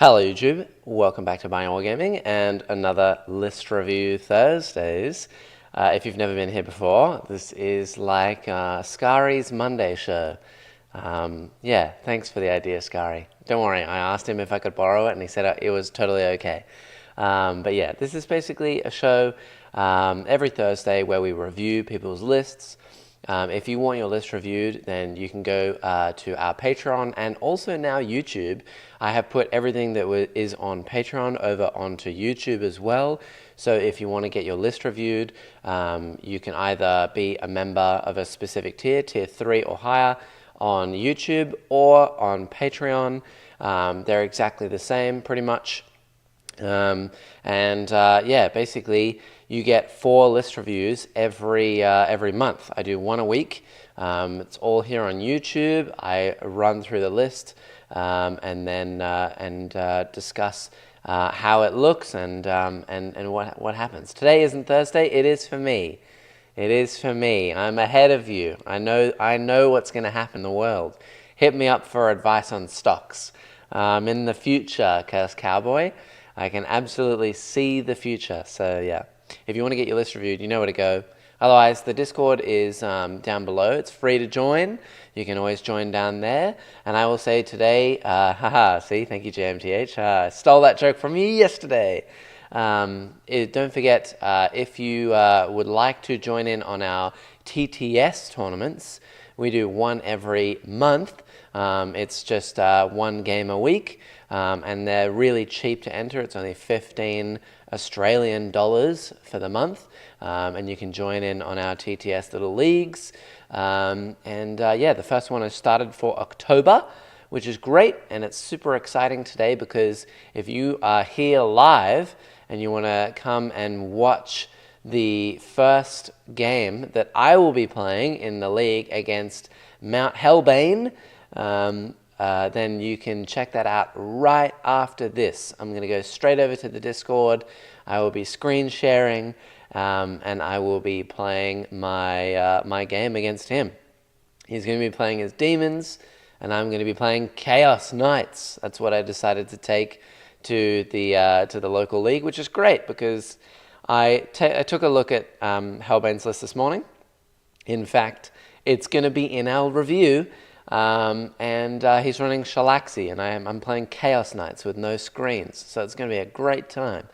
Hello YouTube, welcome back to Buying Wargaming and another list review Thursdays. If you've never been here before, this is like Scari's Monday show. Yeah, thanks for the idea, Scary. Don't worry, I asked him if I could borrow it and he said it was totally okay. But yeah, this is basically a show every Thursday where we review people's lists. If you want your list reviewed, then you can go to our Patreon and also now YouTube. I have put everything that is on Patreon over onto YouTube as well. So if you want to get your list reviewed, you can either be a member of a specific tier 3 or higher on YouTube or on Patreon. They're exactly the same pretty much. Yeah, basically you get 4 list reviews every month. I do one a week. It's all here on YouTube. I run through the list and then discuss how it looks and what happens. Today isn't Thursday. It is for me. It is for me. I'm ahead of you. I know what's going to happen in the world. Hit me up for advice on stocks. In the future, Curse Cowboy. I can absolutely see the future. So yeah, if you want to get your list reviewed, you know where to go. Otherwise, the Discord is down below. It's free to join. You can always join down there. And I will say today, see, thank you, JMTH. I stole that joke from you yesterday. Don't forget, if you would like to join in on our TTS tournaments, we do one every month. It's just one game a week. And they're really cheap to enter. It's only 15 Australian dollars for the month. And you can join in on our TTS little leagues. Yeah, the first one is started for October, which is great. And it's super exciting today because if you are here live and you want to come and watch the first game that I will be playing in the league against Mount Hellbane, then you can check that out right after this. I'm going to go straight over to the Discord. I will be screen sharing, and I will be playing my game against him. He's going to be playing as demons, and I'm going to be playing Chaos Knights. That's what I decided to take to the local league, which is great because I took a look at Hellbane's list this morning. In fact, it's going to be in our review. He's running Shalaxi, and I'm playing Chaos Knights with no screens, so it's going to be a great time.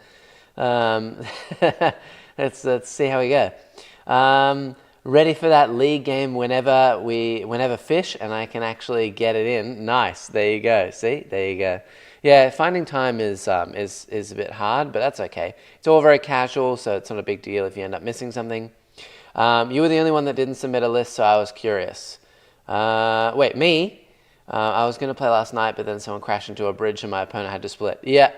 Let's see how we go. Ready for that league game whenever fish, and I can actually get it in. Nice, there you go. See, there you go. Yeah, finding time is a bit hard, but that's okay. It's all very casual, so it's not a big deal if you end up missing something. You were the only one that didn't submit a list, so I was curious. Wait, me? I was going to play last night, but then someone crashed into a bridge and my opponent had to split. Yeah.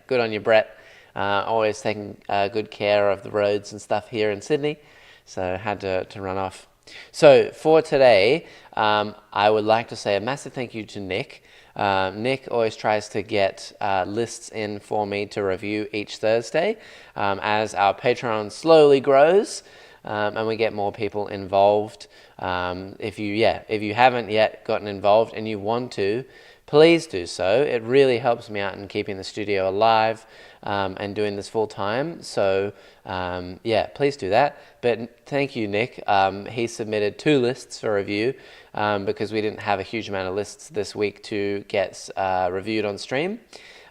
Good on you, Brett. Always taking good care of the roads and stuff here in Sydney, so had to run off. So for today, I would like to say a massive thank you to Nick. Nick always tries to get lists in for me to review each Thursday as our Patreon slowly grows. And we get more people involved. If you haven't yet gotten involved and you want to, please do so. It really helps me out in keeping the studio alive and doing this full time. So yeah, please do that. But thank you, Nick. He submitted 2 lists for review because we didn't have a huge amount of lists this week to get reviewed on stream.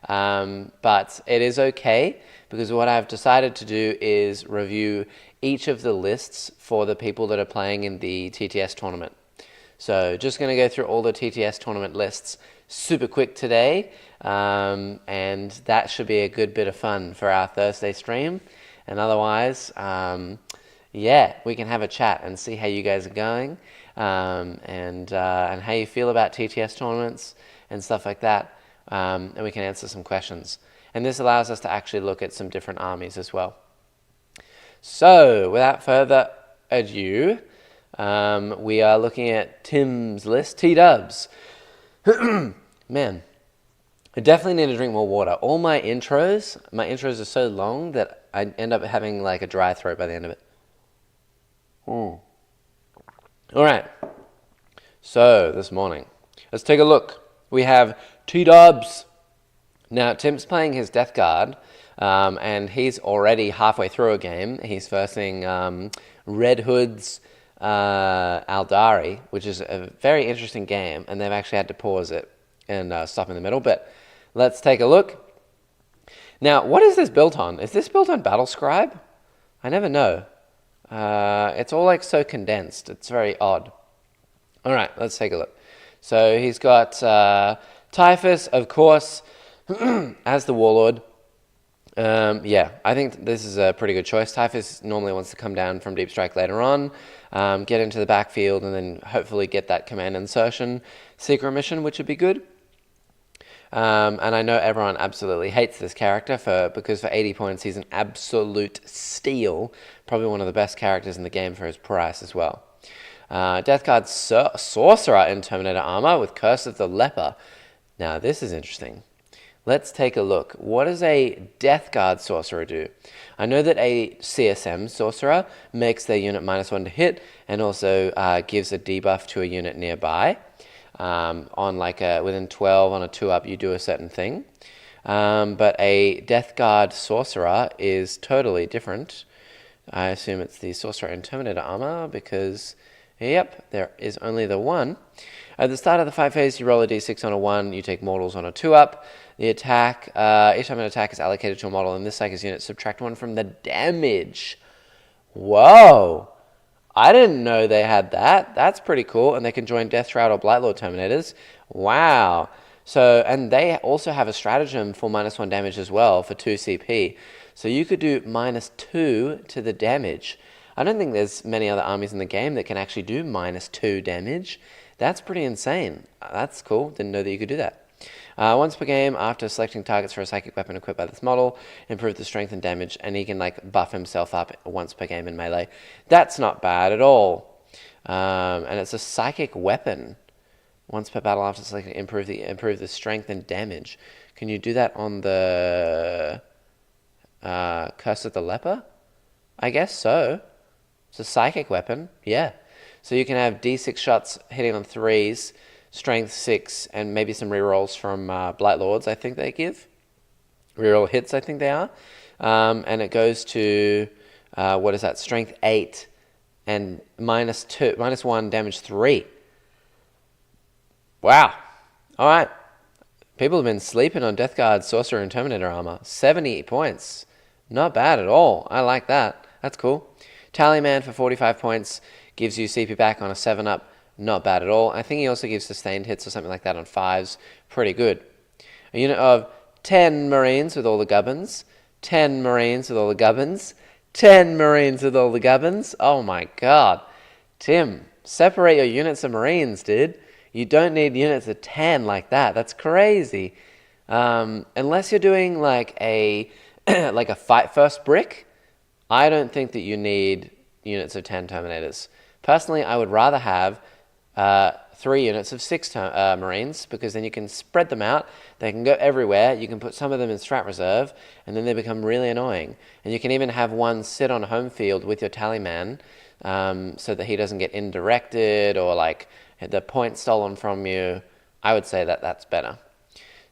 But it is okay because what I've decided to do is review each of the lists for the people that are playing in the TTS tournament. So just going to go through all the TTS tournament lists super quick today, and that should be a good bit of fun for our Thursday stream. And otherwise, yeah, we can have a chat and see how you guys are going, and how you feel about TTS tournaments and stuff like that, and we can answer some questions. And this allows us to actually look at some different armies as well. So, without further ado, we are looking at Tim's list, T-dubs. Man, I definitely need to drink more water. All my intros are so long that I end up having like a dry throat by the end of it. All right, so this morning, let's take a look. We have T-dubs Now, Tim's playing his Death Guard, and he's already halfway through a game. He's versing Red Hood's Aldari, which is a very interesting game, and they've actually had to pause it and stop in the middle. But let's take a look. Now, what is this built on? Is this built on Battle Scribe? I never know. It's all like so condensed. It's very odd. All right, let's take a look. So he's got Typhus, of course, as the Warlord. Yeah, I think this is a pretty good choice. Typhus normally wants to come down from Deep Strike later on, get into the backfield, and then hopefully get that command insertion secret mission, which would be good. And I know everyone absolutely hates this character because for 80 points he's an absolute steal. Probably one of the best characters in the game for his price as well. Death Guard Sorcerer in Terminator armor with Curse of the Leper. Now this is interesting. Let's take a look. What does a Death Guard Sorcerer do? I know that a CSM Sorcerer makes their unit -1 to hit and also gives a debuff to a unit nearby. On like within 12 on a 2-up, you do a certain thing. But a Death Guard Sorcerer is totally different. I assume it's the Sorcerer in Terminator armor because, yep, there is only the one. At the start of the fight phase, you roll a d6 on a 1, you take mortals on a 2-up. The attack, each time an attack is allocated to a model in this Psyker's unit, subtract 1 from the damage. Whoa! I didn't know they had that. That's pretty cool. And they can join Death Shroud or Blightlord Terminators. Wow. So, and they also have a stratagem for -1 damage as well for 2 CP. So you could do -2 to the damage. I don't think there's many other armies in the game that can actually do -2 damage. That's pretty insane. That's cool. Didn't know that you could do that. Once per game, after selecting targets for a psychic weapon equipped by this model, improve the strength and damage, and he can like buff himself up once per game in melee. That's not bad at all. And it's a psychic weapon. Once per battle after selecting, improve the strength and damage. Can you do that on the Curse of the Leper? I guess so. It's a psychic weapon, yeah. So you can have D6 shots hitting on 3s, strength 6, and maybe some rerolls from Blightlords, I think they give. Reroll hits, I think they are. And it goes to, what is that, strength 8, and -1, damage 3. Wow. All right. People have been sleeping on Death Guard, Sorcerer, and Terminator armor. 70 points. Not bad at all. I like that. That's cool. Tallyman for 45 points gives you CP back on a 7-up. Not bad at all. I think he also gives sustained hits or something like that on 5s. Pretty good. A unit of 10 Marines with all the gubbins. 10 Marines with all the gubbins. 10 Marines with all the gubbins. Oh my god. Tim, separate your units of Marines, dude. You don't need units of 10 like that. That's crazy. Unless you're doing like a like a fight first brick, I don't think that you need units of 10 Terminators. Personally, I would rather have 3 units of 6 Marines, because then you can spread them out. They can go everywhere. You can put some of them in strat reserve, and then they become really annoying. And you can even have one sit on home field with your tallyman, so that he doesn't get indirected or like the point stolen from you. I would say that that's better.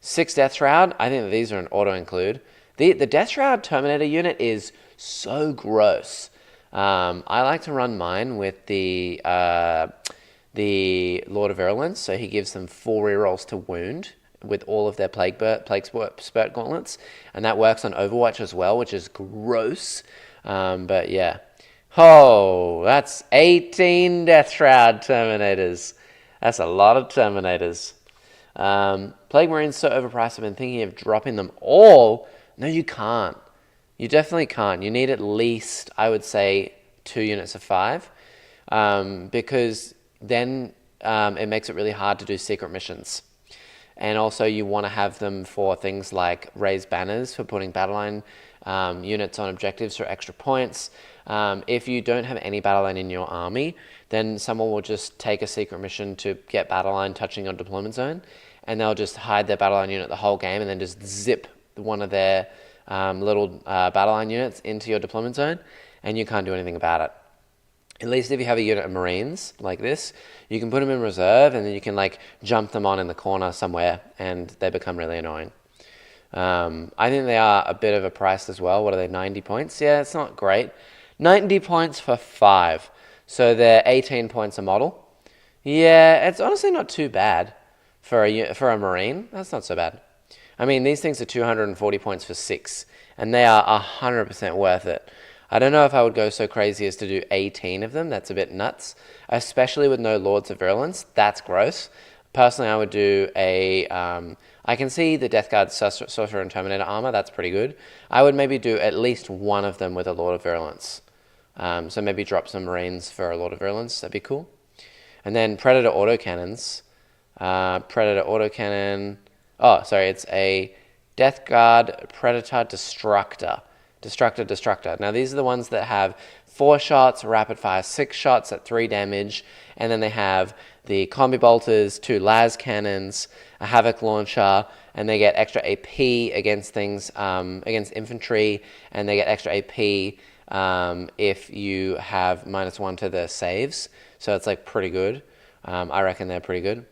6 Death Shroud. I think that these are an auto include. The Death Shroud Terminator unit is so gross. I like to run mine with the Lord of Virulence, so he gives them 4 rerolls to wound with all of their Plague Spurt gauntlets, and that works on Overwatch as well, which is gross. But yeah. Oh, that's 18 Death Shroud Terminators. That's a lot of Terminators. Plague Marines so overpriced, I've been thinking of dropping them all. No, you can't. You definitely can't. You need at least, I would say, 2 units of 5, because then it makes it really hard to do secret missions. And also you want to have them for things like raised banners for putting battle line units on objectives for extra points. If you don't have any battle line in your army, then someone will just take a secret mission to get battle line touching your deployment zone, and they'll just hide their battle line unit the whole game and then just zip one of their little battle line units into your deployment zone, and you can't do anything about it. At least if you have a unit of Marines like this, you can put them in reserve, and then you can like jump them on in the corner somewhere, and they become really annoying. I think they are a bit of a price as well. What are they, 90 points? Yeah, it's not great. 90 points for 5. So they're 18 points a model. Yeah, it's honestly not too bad for a Marine. That's not so bad. I mean, these things are 240 points for 6, and they are 100% worth it. I don't know if I would go so crazy as to do 18 of them. That's a bit nuts, especially with no Lords of Virulence. That's gross. Personally, I would do a... I can see the Death Guard Sorcerer and Terminator armor. That's pretty good. I would maybe do at least one of them with a Lord of Virulence. So maybe drop some Marines for a Lord of Virulence. That'd be cool. And then Predator autocannons. Predator autocannon... Oh, sorry, it's a Death Guard Predator Destructor. Destructor. Now, these are the ones that have 4 shots, rapid fire 6 shots at 3 damage, and then they have the Combi Bolters, 2 las cannons, a Havoc launcher, and they get extra AP against things, against infantry, and they get extra AP if you have -1 to the saves. So it's like pretty good. I reckon they're pretty good.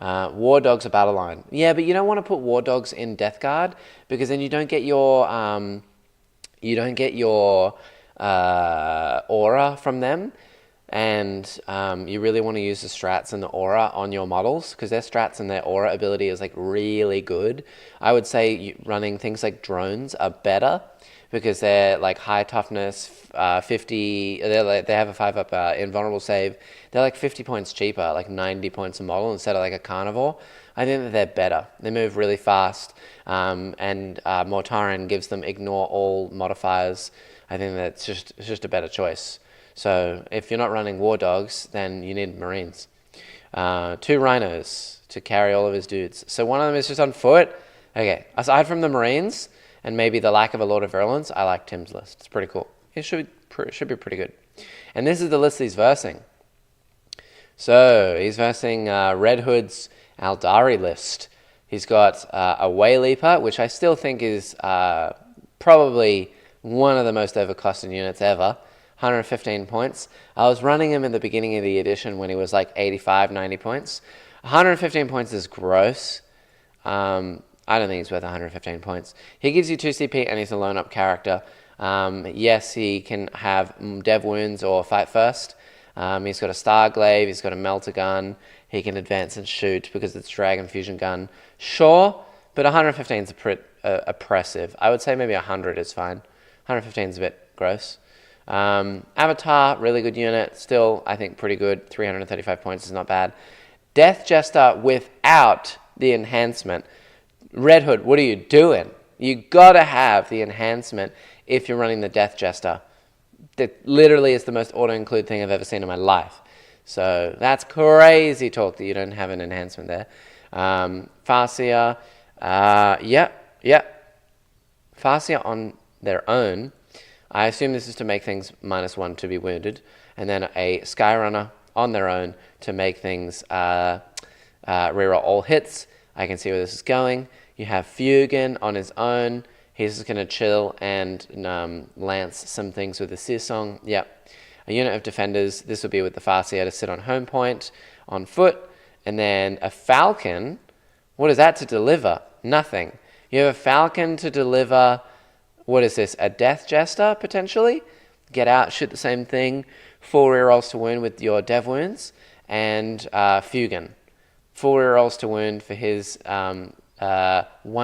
War Dogs are battle line. Yeah, but you don't want to put War Dogs in Death Guard because then you don't get your aura from them, and you really want to use the strats and the aura on your models because their strats and their aura ability is like really good. I would say running things like drones are better because they're like high toughness, 50. They have a 5-up invulnerable save. They're like 50 points cheaper, like 90 points a model instead of like a carnivore. I think that they're better. They move really fast, and Mortaran gives them ignore all modifiers. I think that's just a better choice. So if you're not running War Dogs, then you need Marines. 2 Rhinos to carry all of his dudes. So one of them is just on foot. Okay, aside from the Marines and maybe the lack of a Lord of Virulence, I like Tim's list. It's pretty cool. It should be pretty good. And this is the list he's versing. So he's versing Red Hood's Aldari list. He's got a Way Leaper, which I still think is probably one of the most overcosted units ever. 115 points. I was running him in the beginning of the edition when he was like 85, 90 points. 115 points is gross. I don't think he's worth 115 points. He gives you 2 CP and he's a lone up character. Yes, he can have dev wounds or fight first. He's got a Star Glaive, he's got a Melter Gun, he can advance and shoot because it's Dragon Fusion Gun. Sure, but 115 is oppressive. I would say maybe 100 is fine. 115 is a bit gross. Avatar, really good unit. Still, I think pretty good. 335 points is not bad. Death Jester without the enhancement. Red Hood, what are you doing? You gotta have the enhancement if you're running the Death Jester. That literally is the most auto-include thing I've ever seen in my life. So that's crazy talk that you don't have an enhancement there. Farseer, Farseer on their own. I assume this is to make things -1 to be wounded. And then a Skyrunner on their own to make things reroll all hits. I can see where this is going. You have Fugan on his own. He's just going to chill and lance some things with the Seer Song. Yep. A unit of defenders. This will be with the Farseer to sit on home point, on foot. And then a Falcon. What is that to deliver? Nothing. You have a Falcon to deliver, what is this, a Death Jester, potentially? Get out, shoot the same thing. 4 rerolls to wound with your dev wounds. And Fugan. 4 rerolls to wound for his 1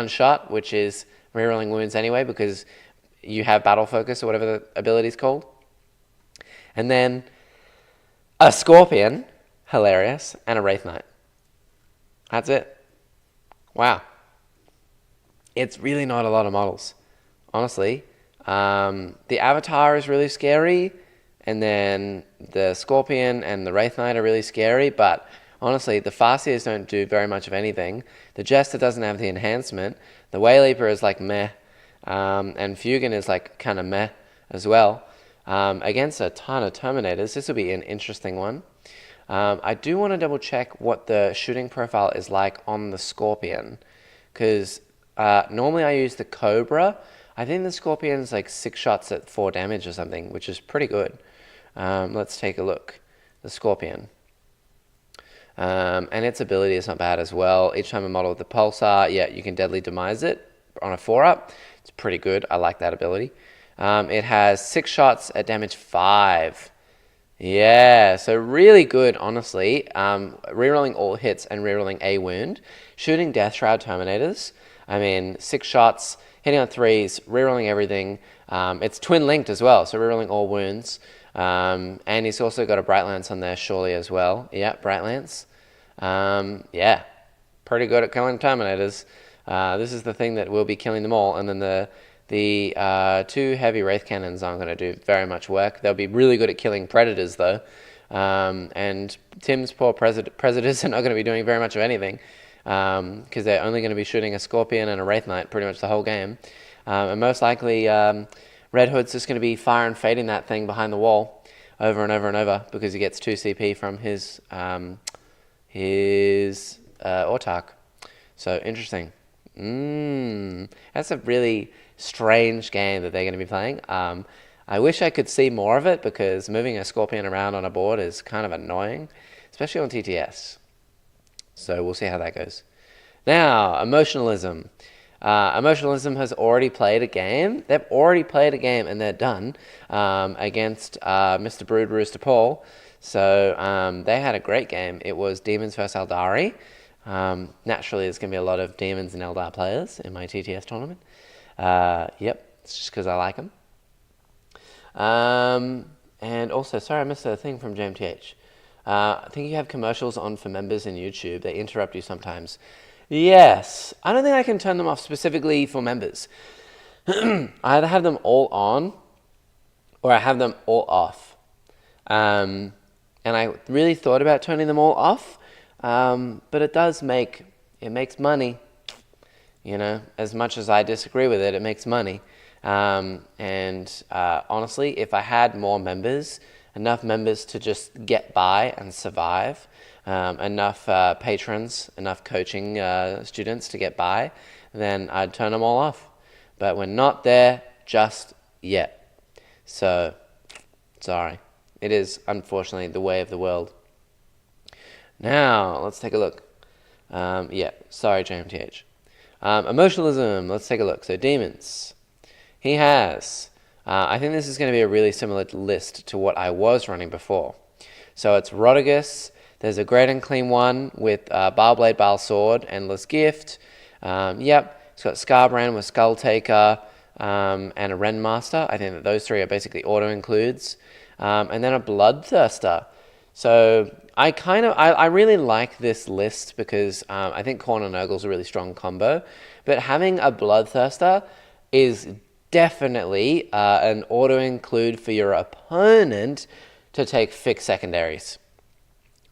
shot, which is rerolling wounds anyway because you have battle focus or whatever the ability is called. And then a Scorpion, hilarious, and a Wraith Knight. That's it. Wow. It's really not a lot of models, honestly. The Avatar is really scary, and then the Scorpion and the Wraith Knight are really scary, but honestly, the Farseers don't do very much of anything. The Jester doesn't have the enhancement. The Way Leaper is like meh. And Fugan is like kind of meh as well. Against a ton of Terminators, this will be an interesting one. I do want to double check what the shooting profile is like on the Scorpion. Because normally I use the Cobra. I think the Scorpion's like 6 shots at 4 damage or something, which is pretty good. Let's take a look. The Scorpion. And its ability is not bad as well. Each time a model with the Pulsar, yeah, you can deadly demise it. on a 4-up. It's pretty good. I like that ability. It has 6 shots at damage 5. Yeah, so really good, honestly. Rerolling all hits and rerolling a wound. Shooting Death Shroud Terminators. I mean, 6 shots, hitting on 3s, rerolling everything. It's twin linked as well, so rerolling all wounds. And he's also got a Bright Lance on there, surely, as well. Yeah, Bright Lance. Yeah, pretty good at killing Terminators. This is the thing that will be killing them all. And then the 2 heavy Wraith Cannons aren't going to do very much work. They'll be really good at killing Predators, though. And Tim's poor Predators are not going to be doing very much of anything, because they're only going to be shooting a Scorpion and a Wraith Knight pretty much the whole game. And most likely, Red Hood's just going to be fire and fading that thing behind the wall over and over and over, because he gets 2 CP from his Autarch. So, interesting. That's a really strange game that they're going to be playing. I wish I could see more of it, because moving a Scorpion around on a board is kind of annoying, especially on TTS. So we'll see how that goes. Now, Emotionalism. Emotionalism has already played a game. They've already played a game and they're done against Mr. Brood Rooster Paul. So they had a great game. It was Demons vs. Eldari. Naturally, there's going to be a lot of Demons and Eldar players in my TTS tournament. Yep, it's just because I like them. And also, sorry, I missed a thing from JMTH. I think you have commercials on for members in YouTube. They interrupt you sometimes. Yes, I don't think I can turn them off specifically for members. I either have them all on or I have them all off. And I really thought about turning them all off, but it makes money. You know, as much as I disagree with it, it makes money. And honestly, if I had more members, enough members to just get by and survive, enough patrons, enough coaching students to get by, then I'd turn them all off. But we're not there just yet. So, sorry. It is, unfortunately, the way of the world. Now, let's take a look. Yeah, sorry, JMTH. Emotionalism, let's take a look. So, Demons. He has, I think this is going to be a really similar list to what I was running before. So, it's Rotigus. There's a Great and Clean one with Barblade, Bale Sword, Endless Gift. Yep, it's got Scarbrand with Skull Taker and a Renmaster. I think that those 3 are basically auto-includes. And then a Bloodthirster. So I really like this list because I think Khorne and Nurgle's a really strong combo. But having a Bloodthirster is definitely an auto-include for your opponent to take fixed secondaries.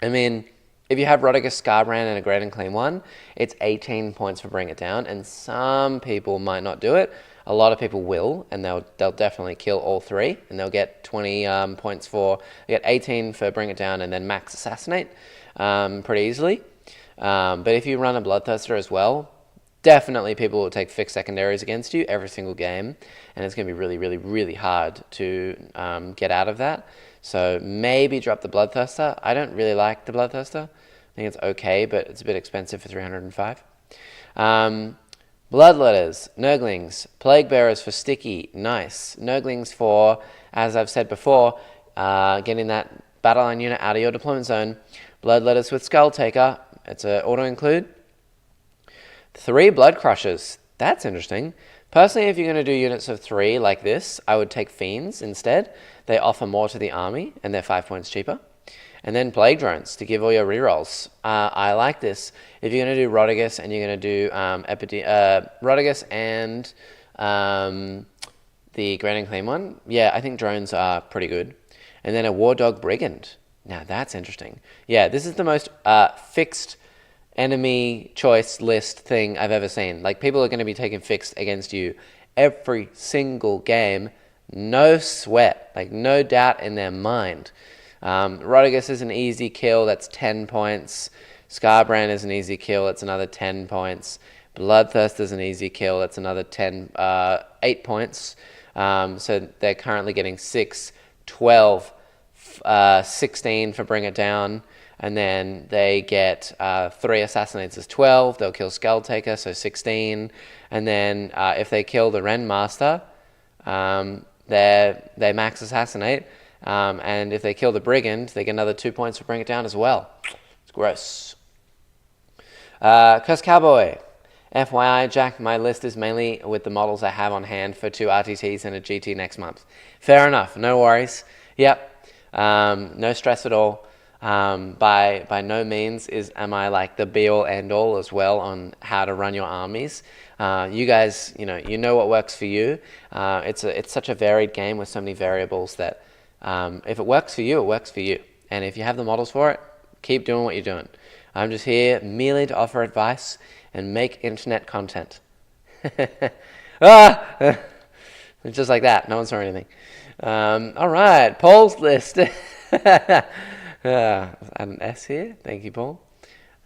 I mean, if you have Rotigus, Scarbrand, and a Great and Clean one, it's 18 points for Bring It Down, and some people might not do it. A lot of people will, and they'll definitely kill all 3, and they'll get 20 points for, they get 18 for Bring It Down, and then Max Assassinate pretty easily. But if you run a Bloodthirster as well, definitely people will take fixed secondaries against you every single game, and it's going to be really, really, really hard to get out of that. So maybe drop the Bloodthirster. I don't really like the Bloodthirster. I think it's okay, but it's a bit expensive for 305. Bloodletters, Nurglings, Plague Bearers for Sticky, nice. Nurglings for, as I've said before, getting that battle line unit out of your deployment zone. Bloodletters with Skull Taker, it's an auto-include. 3 Blood Crushers, that's interesting. Personally, if you're going to do units of 3 like this, I would take Fiends instead. They offer more to the army, and they're 5 points cheaper. And then Plague Drones to give all your rerolls. I like this. If you're going to do Rotigus and you're going to do Rotigus and the Great and Clean one, yeah, I think drones are pretty good. And then a War Dog Brigand. Now that's interesting. Yeah, this is the most fixed enemy choice list thing I've ever seen. Like, people are going to be taking fixed against you every single game. No sweat. Like, no doubt in their mind. Rotigus is an easy kill, that's 10 points. Scarbrand is an easy kill, that's another 10 points. Bloodthirst is an easy kill, that's another 8 points. So they're currently getting 6, 12, 16 for bring it down. And then they get 3 assassinates as 12. They'll kill Skull Taker, so 16. And then if they kill the Ren Master, they max assassinate. And if they kill the Brigand, they get another 2 points for bring it down as well. It's gross. Curse Cowboy. FYI, Jack, my list is mainly with the models I have on hand for 2 RTTs and a GT next month. Fair enough, no worries. Yep, no stress at all. By no means am I like the be-all end-all as well on how to run your armies. You guys, you know what works for you. It's such a varied game with so many variables that if it works for you, it works for you. And if you have the models for it, keep doing what you're doing. I'm just here merely to offer advice and make internet content. Just like that. No one saw anything. All right, Paul's list. An S here. Thank you, Paul.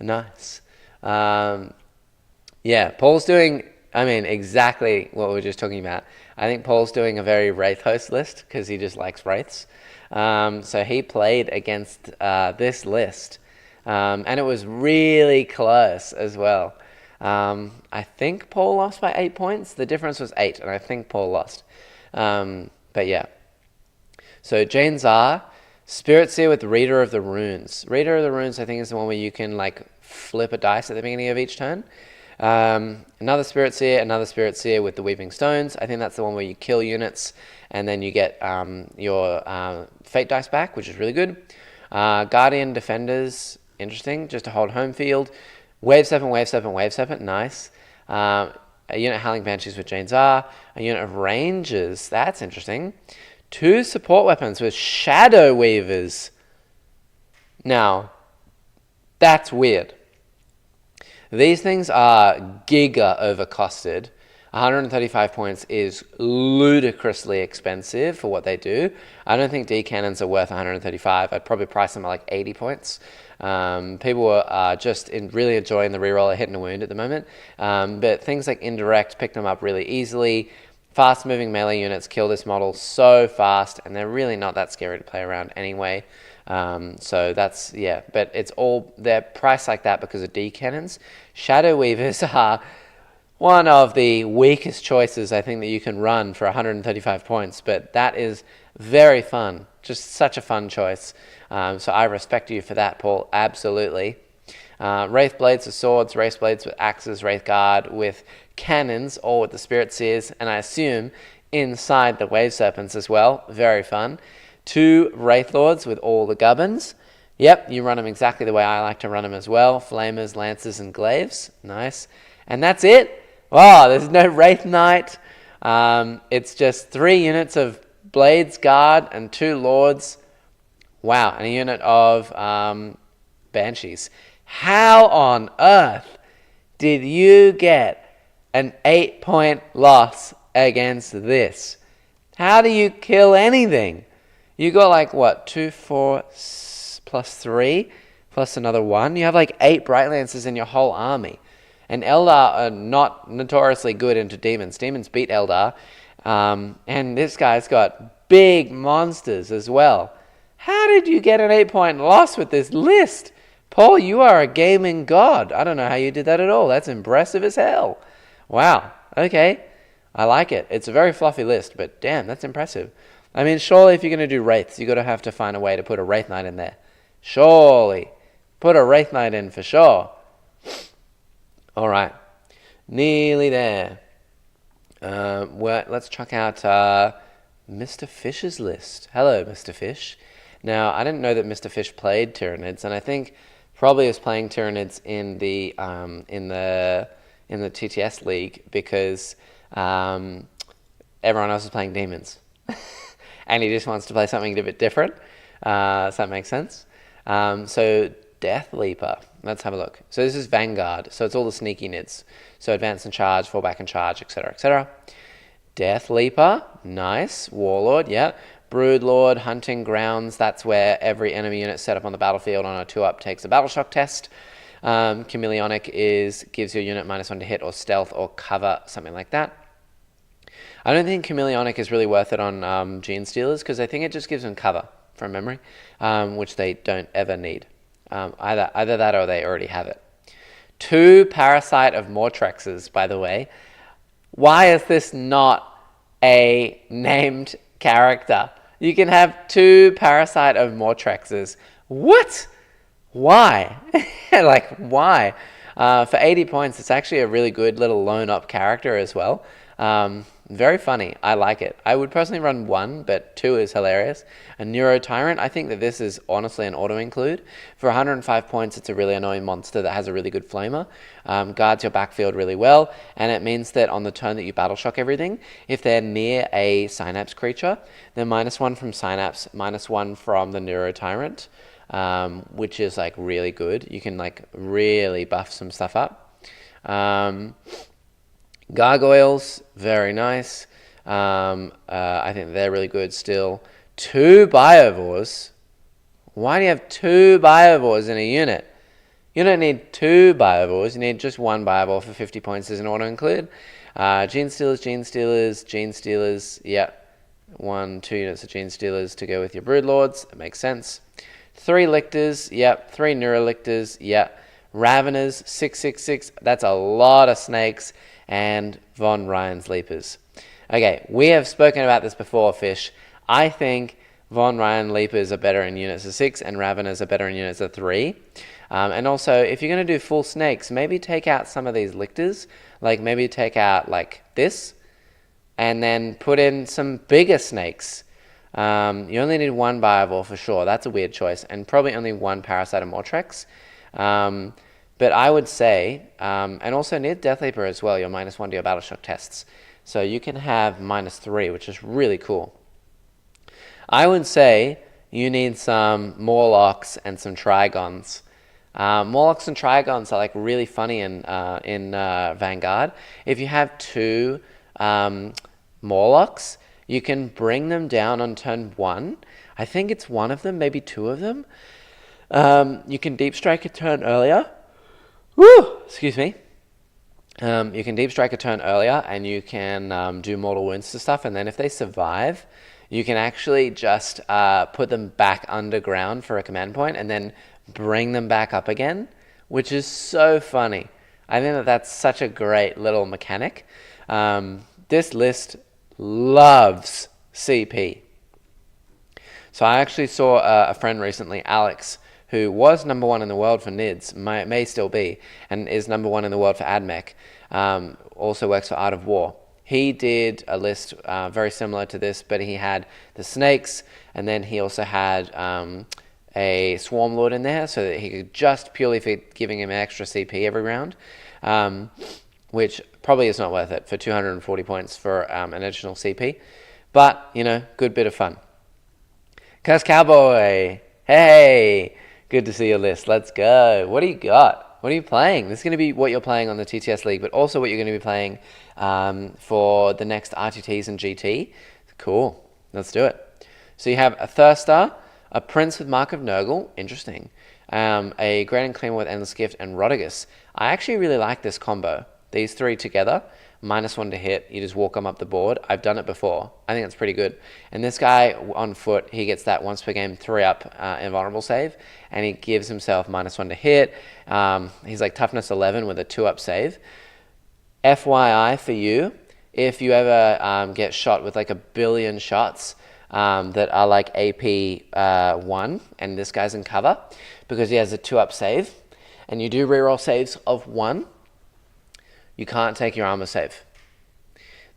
Nice. Yeah, Paul's doing, exactly what we were just talking about. I think Paul's doing a very Wraith host list because he just likes Wraiths. So he played against this list. And it was really close as well. I think Paul lost by 8 points. The difference was 8, and I think Paul lost. But yeah. So Jane Zar, Spirit Seer with Reader of the Runes. Reader of the Runes, I think, is the one where you can like flip a dice at the beginning of each turn. Another Spirit Seer with the Weaving Stones. I think that's the one where you kill units, and then you get your Fate dice back, which is really good. Guardian Defenders, interesting, just to hold home field. Wave Serpent, nice. A unit Howling Banshees with Jane Zar. A unit of Rangers, that's interesting. 2 support weapons with Shadow Weavers. Now, that's weird. These things are giga overcosted. 135 points is ludicrously expensive for what they do. I don't think D cannons are worth 135. I'd probably price them at like 80 points. People are just really enjoying the reroll of Hit and a Wound at the moment. But things like Indirect pick them up really easily. Fast moving melee units kill this model so fast, and they're really not that scary to play around anyway. So that's, yeah, but they're priced like that because of D cannons. Shadow Weavers are one of the weakest choices I think that you can run for 135 points, but that is very fun. Just such a fun choice. So I respect you for that, Paul. Absolutely. Wraith Blades with swords, Wraith Blades with axes, Wraith Guard with cannons, all with the Spirit Seers, and I assume inside the Wave Serpents as well. Very fun. 2 Wraith Lords with all the gubbins. Yep, you run them exactly the way I like to run them as well. Flamers, Lancers, and Glaives. Nice. And that's it. Wow, there's no Wraith Knight. It's just 3 units of Blades Guard and 2 Lords. Wow, and a unit of Banshees. How on earth did you get an 8-point loss against this? How do you kill anything? You got like what, 2, 4 plus 3 plus another 1? You have like 8 Bright Lancers in your whole army. And Eldar are not notoriously good into demons. Demons beat Eldar. And this guy's got big monsters as well. How did you get an 8-point loss with this list? Paul, you are a gaming god. I don't know how you did that at all. That's impressive as hell. Wow. Okay. I like it. It's a very fluffy list, but damn, that's impressive. I mean, surely if you're going to do Wraiths, you're going to have to find a way to put a Wraith Knight in there. Surely. Put a Wraith Knight in for sure. All right. Nearly there. Let's check out Mr. Fish's list. Hello, Mr. Fish. Now, I didn't know that Mr. Fish played Tyranids, and I think probably was playing Tyranids in the TTS league because everyone else is playing demons, and he just wants to play something a bit different. Does that make sense? So Death Leaper. Let's have a look. So this is Vanguard. So it's all the sneaky nids. So advance and charge, fall back and charge, etc., etc. Death Leaper. Nice. Warlord. Yeah. Broodlord, Hunting Grounds, that's where every enemy unit set up on the battlefield on a 2-up takes a battle shock test. Chameleonic gives your unit -1 to hit or stealth or cover, something like that. I don't think Chameleonic is really worth it on Gene Stealers because I think it just gives them cover from memory, which they don't ever need. Either that or they already have it. 2 Parasite of Mortrexes, by the way. Why is this not a named character? You can have 2 Parasite of Mortrexes. What? Why? Like, why? For 80 points, it's actually a really good little loan-up character as well. Very funny. I like it. I would personally run 1, but 2 is hilarious. A Neuro Tyrant, I think that this is honestly an auto-include. For 105 points, it's a really annoying monster that has a really good flamer. Guards your backfield really well, and it means that on the turn that you battle shock everything, if they're near a Synapse creature, they're -1 from Synapse, -1 from the Neuro Tyrant, which is like really good. You can like really buff some stuff up. Gargoyles, very nice. I think they're really good still. 2 Biovores. Why do you have 2 Biovores in a unit? You don't need 2 Biovores. You need just 1 Biovore for 50 points as an auto-include. Gene Stealers. Yeah. 2 units of Gene Stealers to go with your Broodlords. It makes sense. 3 Lictors. Yep. 3 Neurolictors. Yep. Raveners. 666. That's a lot of snakes. And Von Ryan's Leapers. Okay, we have spoken about this before, Fish. I think Von Ryan Leapers are better in units of 6 and Raveners are better in units of 3. And also, if you're going to do full snakes, maybe take out some of these Lictors. Like, maybe take out, like, this. And then put in some bigger snakes. You only need 1 Biovore for sure. That's a weird choice. And probably only 1 Parasite of Mortrex. But I would say, and also near Death Leaper as well, you're -1 to your Battle Shock tests. So you can have -3, which is really cool. I would say you need some Morlocks and some Trigons. Morlocks and Trigons are like really funny in Vanguard. If you have 2 Morlocks, you can bring them down on turn 1. I think it's 1 of them, maybe 2 of them. You can Deep Strike a turn earlier. Woo! Excuse me. You can Deep Strike a turn earlier, and you can do mortal wounds to stuff, and then if they survive, you can actually just put them back underground for a command point, and then bring them back up again, which is so funny. I think that that's such a great little mechanic. This list loves CP. So I actually saw a friend recently, Alex, who was #1 in the world for NIDS, may still be, and is #1 in the world for AdMech, also works for Art of War. He did a list very similar to this, but he had the snakes, and then he also had a Swarm Lord in there, so that he could just purely for giving him extra CP every round, which probably is not worth it for 240 points for an additional CP. But, you know, good bit of fun. Curse Cowboy! Hey! Good to see your list. Let's go. What do you got? What are you playing? This is going to be what you're playing on the TTS League, but also what you're going to be playing for the next RTTs and GT. Cool. Let's do it. So you have a Thirster, a Prince with Mark of Nurgle. Interesting. A Great Unclaimer with Endless Gift, and Rodigus. I actually really like this combo. These 3 together. -1 to hit, you just walk them up the board. I've done it before. I think it's pretty good. And this guy on foot, he gets that once per game 3-up invulnerable save, and he gives himself -1 to hit. He's like toughness 11 with a 2-up save. FYI for you, if you ever get shot with like 1 billion shots that are like AP 1, and this guy's in cover, because he has a 2-up save, and you do reroll saves of 1, you can't take your armor save.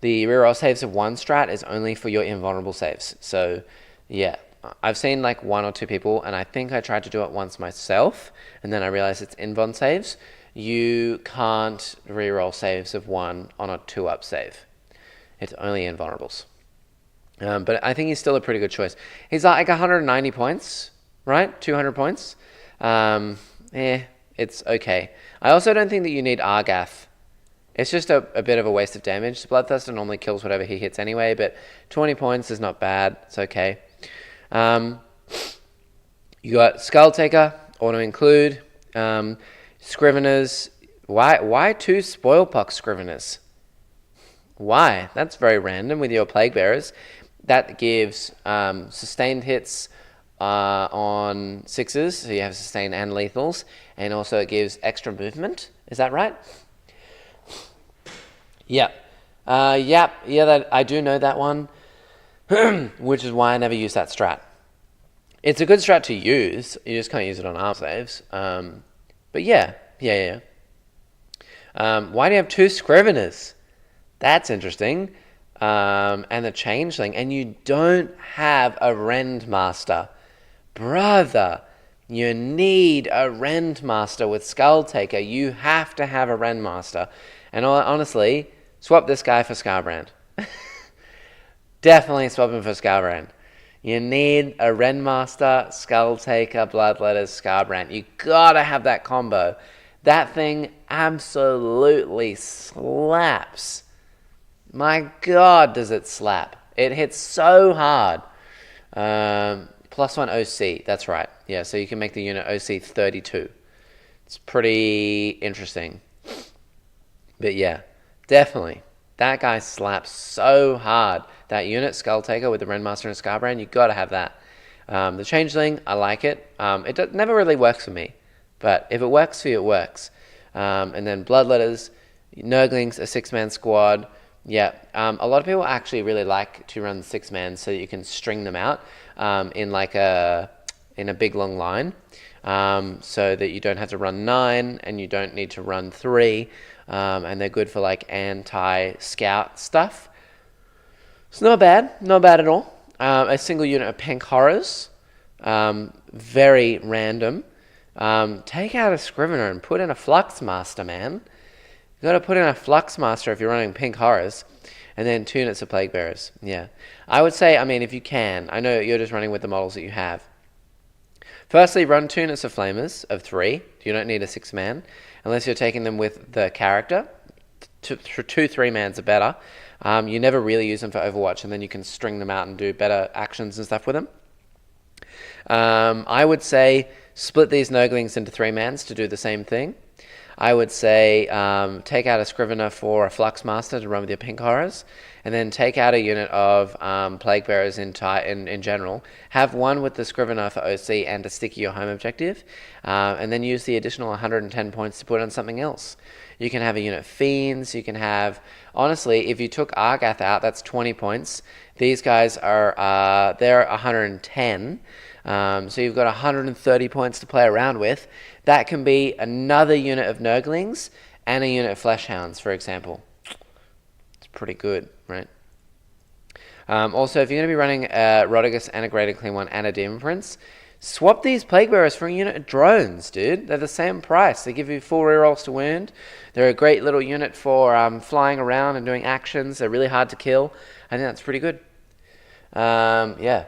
The reroll saves of 1 strat is only for your invulnerable saves. So, yeah. I've seen like 1 or 2 people, and I think I tried to do it once myself, and then I realized it's invuln saves. You can't reroll saves of 1 on a 2-up save. It's only invulnerables. But I think he's still a pretty good choice. He's like 190 points, right? 200 points. It's okay. I also don't think that you need Argath. It's just a bit of a waste of damage. Bloodthirster normally kills whatever he hits anyway, but 20 points is not bad. It's okay. You got Skulltaker, auto-include. Scriveners. Why 2 Spoilpox Scriveners? Why? That's very random with your Plague Bearers. That gives sustained hits on 6s, so you have sustain and lethals, and also it gives extra movement. Is that right? Yeah. That I do know that one, which is why I never use that strat. It's a good strat to use. You just can't use it on arm saves. But yeah. Why do you have 2 Scriveners? That's interesting. And the Changeling, and you don't have a Rendmaster. Brother, you need a Rendmaster with Skulltaker. You have to have a Rendmaster. And honestly, swap this guy for Scarbrand. Definitely swap him for Scarbrand. You need a Rendmaster, Skulltaker, Bloodletters, Scarbrand. You gotta have that combo. That thing absolutely slaps. My God, does it slap. It hits so hard. +1 OC, that's right. Yeah, so you can make the unit OC 32. It's pretty interesting. But yeah, definitely. That guy slaps so hard. That unit, Skulltaker with the Rendmaster and Scarbrand, you got to have that. The Changeling, I like it. It never really works for me. But if it works for you, it works. And then Bloodletters, Nurglings, a 6-man squad. Yeah, a lot of people actually really like to run 6-man so that you can string them out in a big long line, so that you don't have to run 9 and you don't need to run 3, and they're good for like anti-scout stuff. It's not bad at all. A single unit of Pink Horrors, very random. Take out a Scrivener and put in a Fluxmaster, man. You got to put in a Fluxmaster if you're running Pink Horrors, and then 2 units of Plague Bearers. Yeah, I would say, if you can, I know you're just running with the models that you have. Firstly, run 2 units of Flamers of 3. You don't need a 6-man unless you're taking them with the character. 2 3-mans are better. You never really use them for Overwatch, and then you can string them out and do better actions and stuff with them. I would say split these Nurglings into 3-mans to do the same thing. I would say take out a Scrivener for a Fluxmaster to run with your Pink Horrors, and then take out a unit of Plague Bearers in general. Have one with the Scrivener for OC and to stick your home objective, and then use the additional 110 points to put on something else. You can have a unit of Fiends. You can have, honestly, if you took Argath out, that's 20 points. These guys are they're 110. So you've got 130 points to play around with. That can be another unit of Nurglings and a unit of Fleshhounds, for example. It's pretty good, right? Also, if you're going to be running a Rodigus and a Greater Clean One and a Demon Prince, swap these Plague Bearers for a unit of drones, dude. They're the same price. They give you full rerolls to wound. They're a great little unit for flying around and doing actions. They're really hard to kill. I think that's pretty good. Yeah.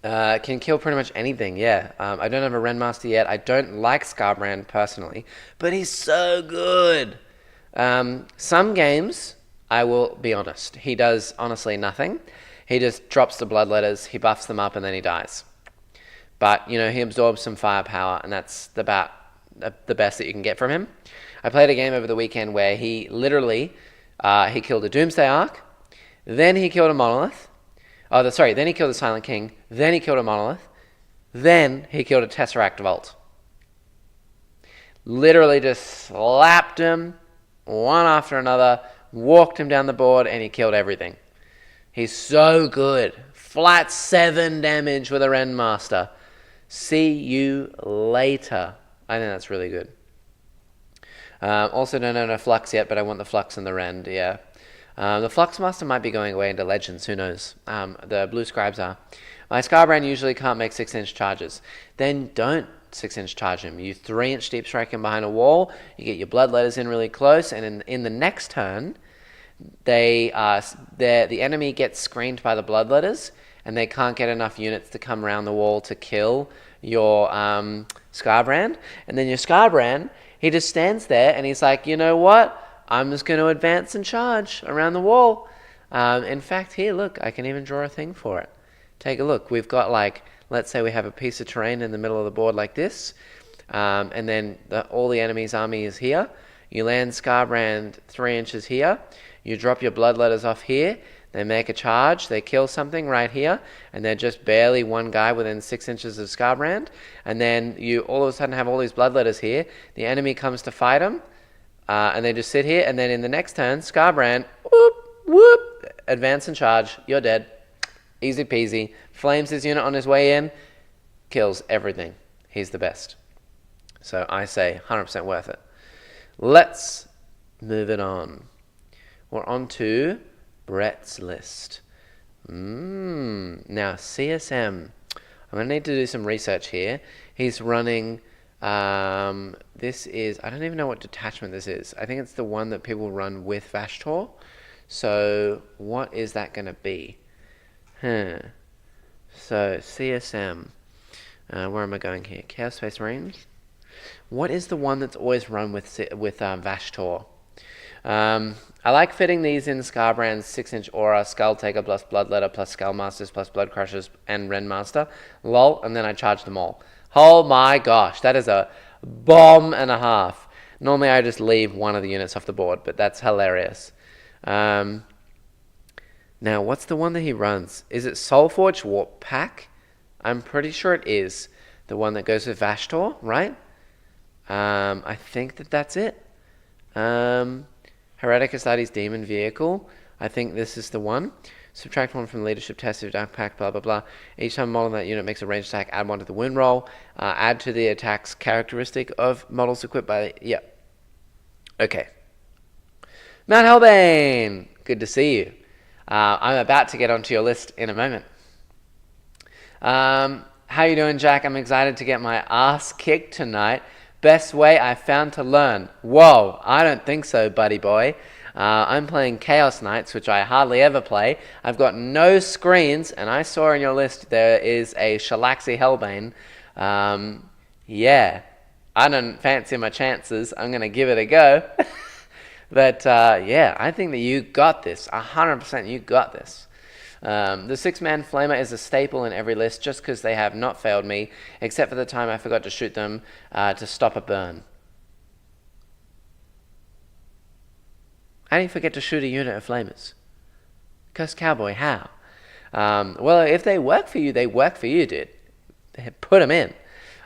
Can kill pretty much anything, yeah. I don't have a Rendmaster yet. I don't like Scarbrand personally, but he's so good. Some games, I will be honest, he does honestly nothing. He just drops the Bloodletters, he buffs them up, and then he dies. But, he absorbs some firepower, and that's about the best that you can get from him. I played a game over the weekend where he literally, he killed a Doomsday Ark, then he killed a Monolith, then he killed a Silent King, then he killed a Monolith, then he killed a Tesseract Vault. Literally just slapped him, one after another, walked him down the board, and he killed everything. He's so good. Flat 7 damage with a Rendmaster. See you later. I think that's really good. Also don't own a Flux yet, but I want the Flux and the Rend, yeah. The Fluxmaster might be going away into Legends, who knows. The Blue Scribes are. My Scarbrand usually can't make 6-inch charges. Then don't 6-inch charge him. You 3-inch Deep Strike him behind a wall, you get your Bloodletters in really close, and in the next turn, the enemy gets screened by the Bloodletters, and they can't get enough units to come around the wall to kill your Scarbrand. And then your Scarbrand, he just stands there, and he's like, you know what? I'm just going to advance and charge around the wall. In fact, here, look, I can even draw a thing for it. Take a look. We've got, let's say we have a piece of terrain in the middle of the board like this, and then all the enemy's army is here. You land Scarbrand 3 inches here. You drop your Bloodletters off here. they make a charge, they kill something right here, and they're just barely one guy within 6 inches of Scarbrand, and then you all of a sudden have all these bloodletters here. The enemy comes to fight them, and they just sit here, and then in the next turn, Scarbrand, whoop, whoop, advance and charge, you're dead. Easy peasy. Flames his unit on his way in, kills everything. He's the best. So I say 100% worth it. Let's move it on. We're on to Brett's list. Now, CSM. I'm going to need to do some research here. He's running... this is... I don't even know what detachment this is. I think it's the one that people run with Vashtor. So, what is that going to be? So, CSM. Where am I going here? Chaos Space Marines. What is the one that's always run with Vashtor? I like fitting these in Scarbrand's 6-inch aura, Skull Taker plus Bloodletter plus Skull Masters plus Blood Crushers and Ren Master. Lol, and then I charge them all. Oh my gosh, that is a bomb and a half. Normally I just leave one of the units off the board, but that's hilarious. Now, what's the one that he runs? Is it Soulforge Warp Pack? I'm pretty sure it is. The one that goes with Vashtor, right? I think that's it. Heretic Astartes Demon Vehicle. I think this is the one. Subtract 1 from leadership test of Dark Pack, blah, blah, blah. Each time a model in that unit makes a ranged attack, add 1 to the wound roll. Add to the attack's characteristic of models equipped by... Yep. Okay. Mount Hellbane! Good to see you. I'm about to get onto your list in a moment. How you doing, Jack? I'm excited to get my ass kicked tonight. Best way I found to learn. Whoa, I don't think so, buddy boy. I'm playing Chaos Knights, which I hardly ever play. I've got no screens, and I saw in your list there is a Shalaxi Hellbane. Yeah, I don't fancy my chances. I'm going to give it a go. But yeah, I think that you got this. 100% you got this. The 6-man flamer is a staple in every list just because they have not failed me, except for the time I forgot to shoot them to stop a burn. How do you forget to shoot a unit of flamers? Cursed Cowboy, how? Well, if they work for you, they work for you, dude. Put them in.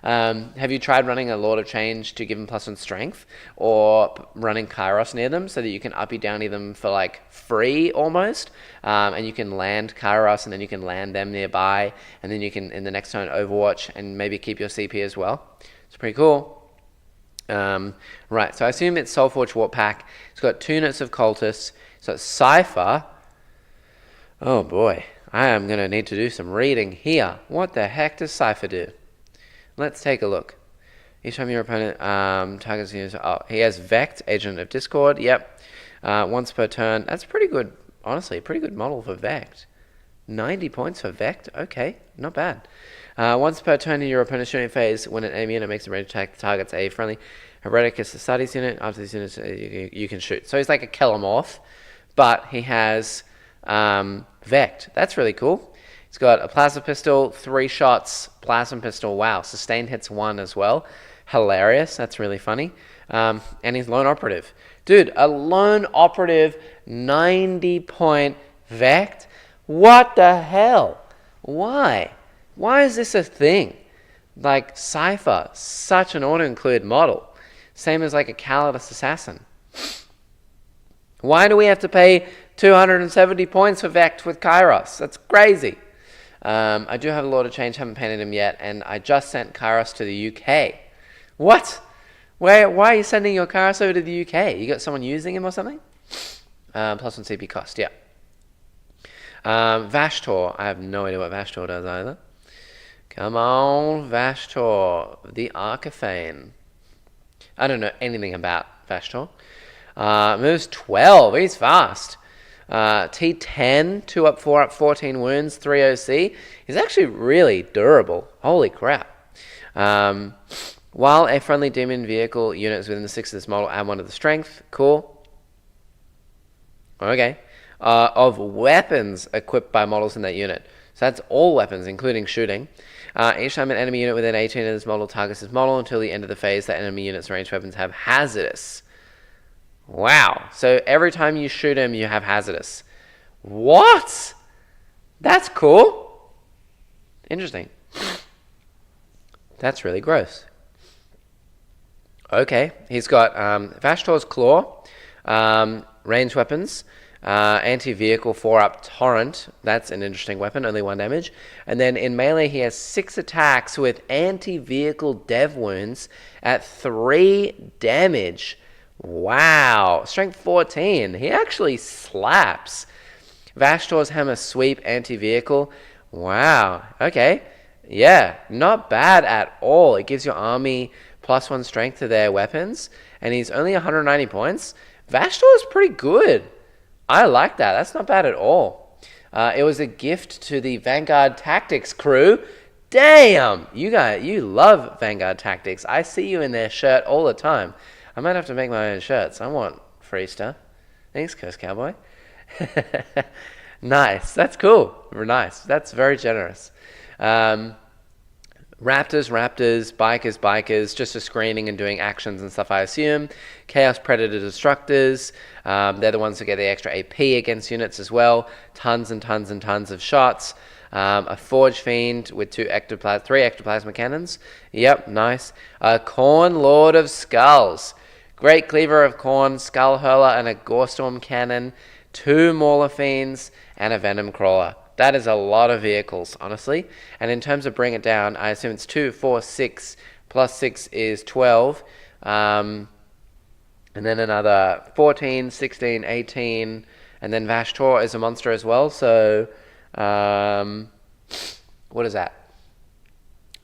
Have you tried running a Lord of Change to give them +1 strength, or running Kairos near them so that you can uppy downy them for like free almost, and you can land Kairos and then you can land them nearby, and then you can in the next turn Overwatch and maybe keep your CP as well. It's pretty cool. Right, so I assume it's Soulforge Warp Pack. It's got 2 units of Cultists. So it's Cypher. Oh boy, I am going to need to do some reading here. What the heck does Cypher do? Let's take a look. Each time your opponent targets you, he has Vect, Agent of Discord. Yep. Once per turn. That's pretty good, honestly. Pretty good model for Vect. 90 points for Vect. Okay, not bad. Once per turn in your opponent's shooting phase, when an enemy unit makes a range attack, targets a friendly Heretic Astartes unit. After this unit, you can shoot. So he's like a Kellamorph, but he has Vect. That's really cool. He's got a Plasma Pistol, 3 shots, Plasma Pistol. Wow, sustained hits 1 as well. Hilarious. That's really funny. And he's Lone Operative. Dude, a Lone Operative 90-point Vect? What the hell? Why? Why is this a thing? Like, Cypher, such an auto-include model. Same as like a Calidus Assassin. Why do we have to pay 270 points for Vect with Kairos? That's crazy. I do have a Lord of Change, haven't painted him yet, and I just sent Kairos to the UK. What? Why are you sending your Kairos over to the UK? You got someone using him or something? +1 CP cost, yeah. Vashtor, I have no idea what Vashtor does either. Come on, Vashtor, the Arcaphane. I don't know anything about Vashtor. Moves 12, he's fast. T10, 2 up, 4 up, 14 wounds, 3 OC. He's actually really durable. Holy crap. While a friendly demon vehicle unit is within the 6 of this model, add 1 to the strength. Cool. Okay. Of weapons equipped by models in that unit. So that's all weapons, including shooting. Each time an enemy unit within 18 of this model targets this model until the end of the phase, that enemy unit's ranged weapons have hazardous. Wow. So every time you shoot him, you have hazardous. What? That's cool. Interesting. That's really gross. Okay, he's got Vashtor's Claw, ranged weapons, anti-vehicle 4-up Torrent. That's an interesting weapon, only 1 damage. And then in melee, he has 6 attacks with anti-vehicle dev wounds at 3 damage. Wow, strength 14. He actually slaps. Vashtor's Hammer Sweep, anti-vehicle. Wow, okay. Yeah, not bad at all. It gives your army +1 strength to their weapons, and he's only 190 points. Vashtor's pretty good. I like that. That's not bad at all. It was a gift to the Vanguard Tactics crew. Damn! You love Vanguard Tactics. I see you in their shirt all the time. I might have to make my own shirts. I want free stuff. Thanks, Curse Cowboy. Nice. That's cool. Nice. That's very generous. Raptors, bikers, just for screening and doing actions and stuff, I assume. Chaos Predator Destructors, they're the ones who get the extra AP against units as well. Tons and tons and tons of shots. A Forge Fiend with 3 Ectoplasma Cannons. Yep, nice. A Khorne Lord of Skulls. Great Cleaver of Khorne, Skull Hurler, and a Gorestorm Cannon. 2 Mauler Fiends, and a Venom Crawler. That is a lot of vehicles, honestly. And in terms of bring it down, I assume it's 2, 4, 6, plus 6 is 12. And then another 14, 16, 18. And then Vashtor is a monster as well. So, what is that?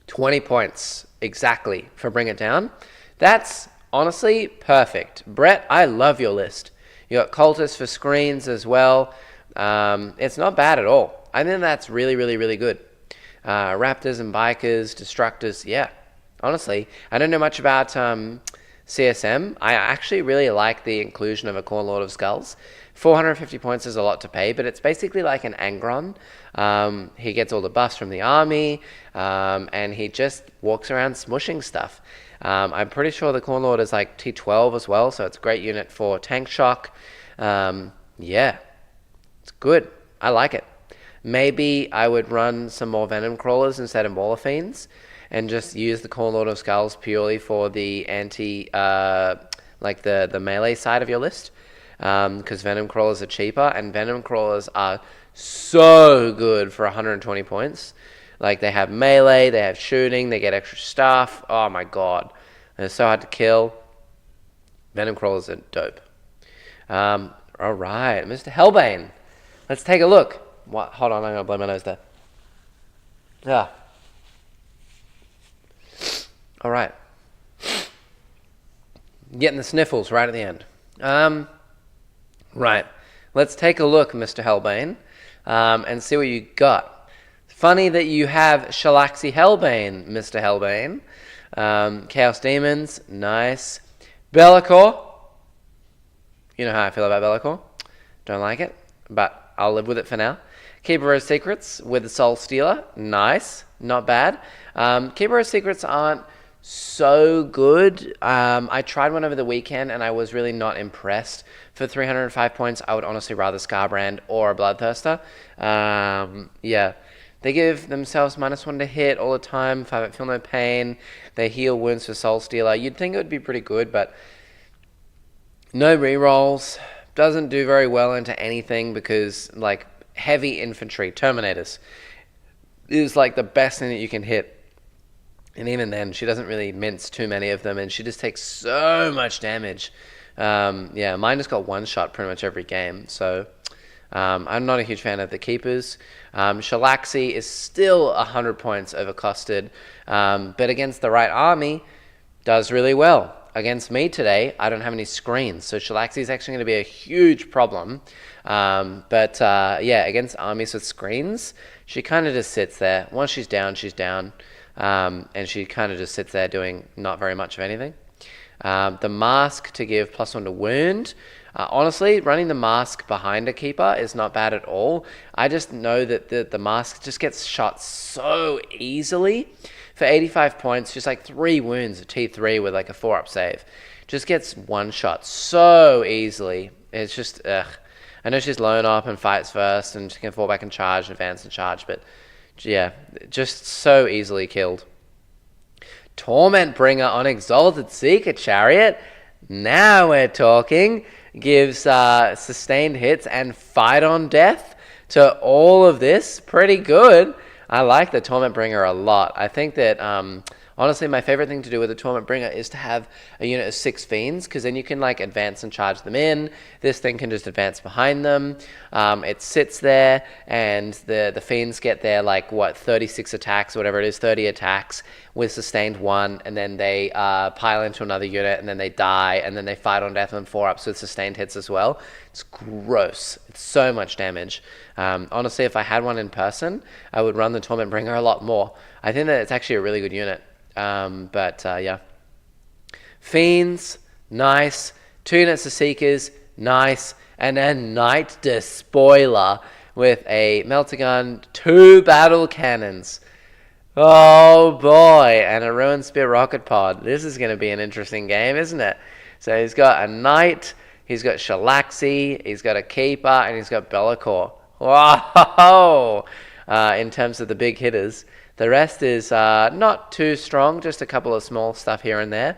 20 points exactly for bring it down. That's honestly perfect. Brett, I love your list. You got Cultists for screens as well. It's not bad at all. I think that's really, really, really good. Raptors and bikers, destructors, yeah. Honestly, I don't know much about CSM. I actually really like the inclusion of a Khorne Lord of Skulls. 450 points is a lot to pay, but it's basically like an Angron. He gets all the buffs from the army, and he just walks around smushing stuff. I'm pretty sure the Khorne Lord is like T12 as well, so it's a great unit for tank shock. Yeah, it's good. I like it. Maybe I would run some more Venom Crawlers instead of Mauler Fiends and just use the Khorne Lord of Skulls purely for the like the melee side of your list. Because Venom Crawlers are cheaper, and Venom Crawlers are so good for 120 points. Like, they have melee, they have shooting, they get extra stuff. Oh my god. They're so hard to kill. Venom Crawlers are dope. Alright, Mr. Hellbane. Let's take a look. What? Hold on, I'm going to blow my nose there. Yeah. Alright. Getting the sniffles right at the end. Right. Let's take a look, Mr. Hellbane, and see what you got. Funny that you have Shalaxi Hellbane, Mr. Hellbane. Chaos Demons, nice. Be'lakor. You know how I feel about Be'lakor. Don't like it, but I'll live with it for now. Keeper of Secrets with the Soul Stealer, nice. Not bad. Keeper of Secrets aren't so good. I tried one over the weekend and I was really not impressed. For 305 points, I would honestly rather Scarbrand or a Bloodthirster. Yeah. They give themselves -1 to hit all the time. 5 Feel No Pain. They heal wounds for Soul Stealer. You'd think it would be pretty good, but no rerolls. Doesn't do very well into anything because, like, heavy infantry, Terminators, is like the best thing that you can hit. And even then, she doesn't really mince too many of them, and she just takes so much damage. Yeah, mine just got one shot pretty much every game, so I'm not a huge fan of the Keepers. Shalaxi is still 100 points overcosted, but against the right army, does really well. Against me today, I don't have any screens, so Shalaxi is actually going to be a huge problem. Yeah, against armies with screens, she kind of just sits there. Once she's down, she's down. And she kind of just sits there doing not very much of anything. The mask to give +1 to wound. Honestly, running the mask behind a keeper is not bad at all. I just know that the mask just gets shot so easily. For 85 points, just like 3 wounds, a T3 with like a 4-up save. Just gets one shot so easily. It's just, ugh. I know she's lone op and fights first, and she can fall back and charge, advance and charge, but yeah, just so easily killed. Torment Bringer on Exalted Seeker Chariot. Now we're talking. Gives sustained hits and fight on death to all of this. Pretty good. I like the Torment Bringer a lot. I think that honestly, my favorite thing to do with the Torment Bringer is to have a unit of 6 Fiends, because then you can like advance and charge them in. This thing can just advance behind them. It sits there, and the Fiends get their 36 attacks, or whatever it is, 30 attacks with sustained 1, and then they pile into another unit, and then they die, and then they fight on death and 4-ups with sustained hits as well. It's gross. It's so much damage. Honestly, if I had one in person, I would run the Torment Bringer a lot more. I think that it's actually a really good unit. Yeah. Fiends, nice. 2 units of Seekers, nice. And then Night Despoiler with a Melter Gun, 2 battle cannons. Oh boy, and a Ruined Spear rocket pod. This is going to be an interesting game, isn't it? So he's got a Knight, he's got Shalaxi, he's got a Keeper, and he's got Be'lakor. Wow! In terms of the big hitters. The rest is not too strong, just a couple of small stuff here and there,